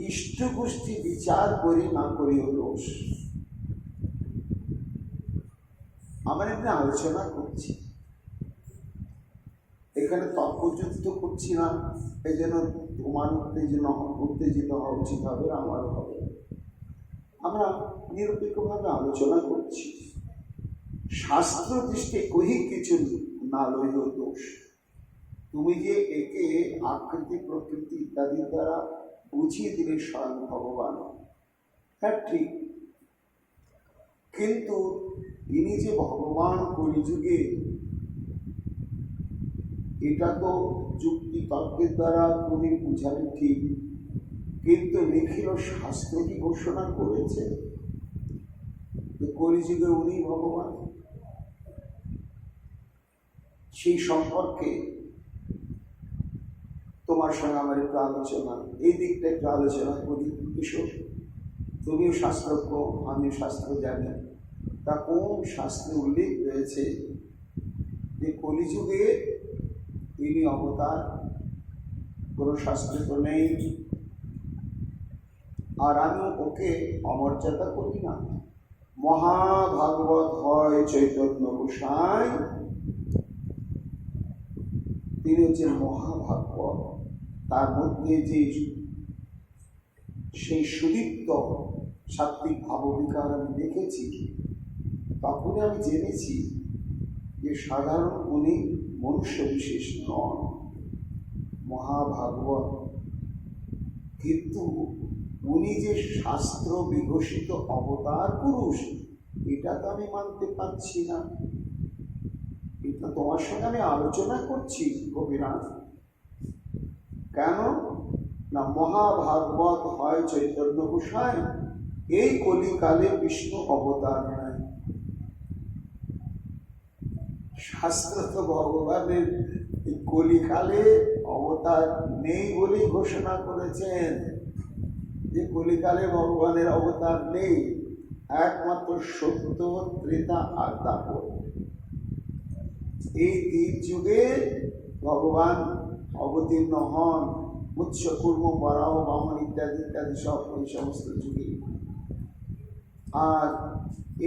ইষ্ট গোষ্ঠী বিচার করি না করিও দোষ। আমরা এখানে আলোচনা করছি, এখানে তর্কযুদ্ধ করছি না, এই জন্য তোমার উত্তেজিত হওয়া উচিত হবে, আমারও হবে। আমরা নিরপেক্ষভাবে আলোচনা করছি। শাস্ত্র দৃষ্টি কহি কিছু না লইহ দোষ। তুমি যে একে আকৃতি প্রকৃতি ইত্যাদি দ্বারা বুঝিয়ে দিলে স্বয়ং ভগবান, হ্যাঁ ঠিক, কিন্তু ইনি যে ভগবান কলিযুগে, এটা তো যুক্তি তর্কের দ্বারা তুমি বুঝালে ঠিক, কিন্তু লিখিল শাস্ত্র কি ঘোষণা করেছে যে কলিযুগে উনি ভগবান? সেই সম্পর্কে তোমার সঙ্গে আমার একটু আলোচনা, এই দিকটা একটু আলোচনা করি। কিশোর, তুমিও শাস্ত্রজ্ঞ, আমিও শাস্ত্র জানি। তা কোন শাস্ত্রে উল্লেখ রয়েছে যে কলিযুগে তিনি অবতার? কোনো শাস্ত্রে তো নেই। আর আমি ওকে অমর্যাদা করি না। মহাভাগবত হয় চৈতন্য গোসাই, তিনি হচ্ছেন মহাভাগবত। তার মধ্যে যে সেই সুদীপ্ত সাত্বিক ভাববিকার আমি দেখেছি, তখনই আমি জেনেছি যে সাধারণ উনি মনুষ্য বিশেষ নন, মহাভাগবত। কিন্তু উনি যে শাস্ত্র বিঘোষিত অবতার পুরুষ, এটা তো আমি মানতে পারছি না। এটা তোমার সঙ্গে আমি আলোচনা করছি গোপীনাথ। কেন না, মহাভাগবত হয় চৈতন্য গোসাই, এই কলিকালে বিষ্ণু অবতার নাই। শাস্ত্র তো ভগবানের কলিকালে অবতার নেই বলেই ঘোষণা করেছেন যে কলিকালে ভগবানের অবতার নেই, একমাত্র সত্য, ত্রেতা আর দাপর, এই তিন যুগে ভগবান অবতীর্ণ হন। মৎস্য, কুর্ম, বরাহ, বামন ইত্যাদি ইত্যাদি সব এই সমস্ত যুগে। আর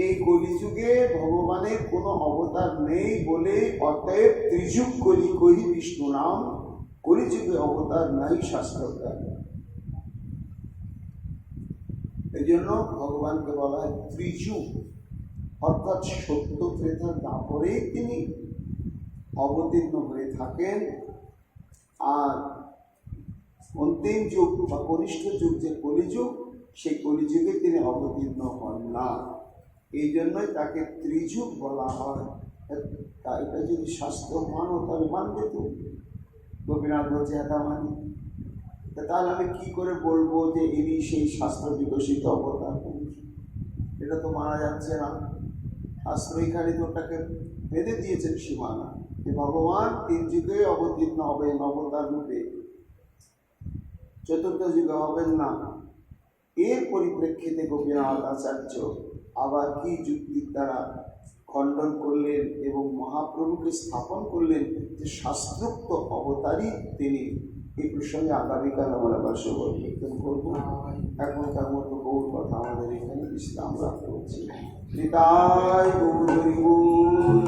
এই কলিযুগে ভগবানের কোনো অবতার নেই বলে অতএব ত্রিযুগ কলি কহি বিষ্ণু নাম, কলিযুগে অবতার নাই শাস্ত্রকার। এই জন্য ভগবানকে বলা হয় ত্রিযুগ, অর্থাৎ সত্য ত্রেতা দাপরেই তিনি অবতীর্ণ হয়ে থাকেন। আর অন্তিম যুগ বা কনিষ্ঠ যুগ যে কলিযুগ, সেই কলিযুগে তিনি অবতীর্ণ হন না। এই জন্যই তাকে ত্রিযুগ বলা হয়। তা এটা যদি শাস্ত্র মানো তাহলে মানবে তো। গোপীনাথ বলছে এটা মানি। তাহলে আমি কি করে বলবো যে ইনি সেই শাস্ত্র বিকশিত অবতার পুরুষ? এটা তো মানা যাচ্ছে না। শাস্ত্র এখানে তো ওটাকে বেঁধে দিয়েছেন সীমানা, যে ভগবান তিন যুগে অবতীর্ণ হবেন অবতার রূপে, চতুর্থ যুগে হবেন না। এর পরিপ্রেক্ষিতে গোপীনাথ আচার্য আবার কি যুক্তির দ্বারা খণ্ডন করলেন এবং মহাপ্রভুকে স্থাপন করলেন যে শাস্ত্রোক্ত অবতারই তিনি। এই প্রসঙ্গে আগামীকাল আমরা বাসব কীর্তন করবো। এখনকার মতো বহু কথা আমাদের এখানে বিশ্রাম লাভ করছি। নিতাই গৌর হরি বল।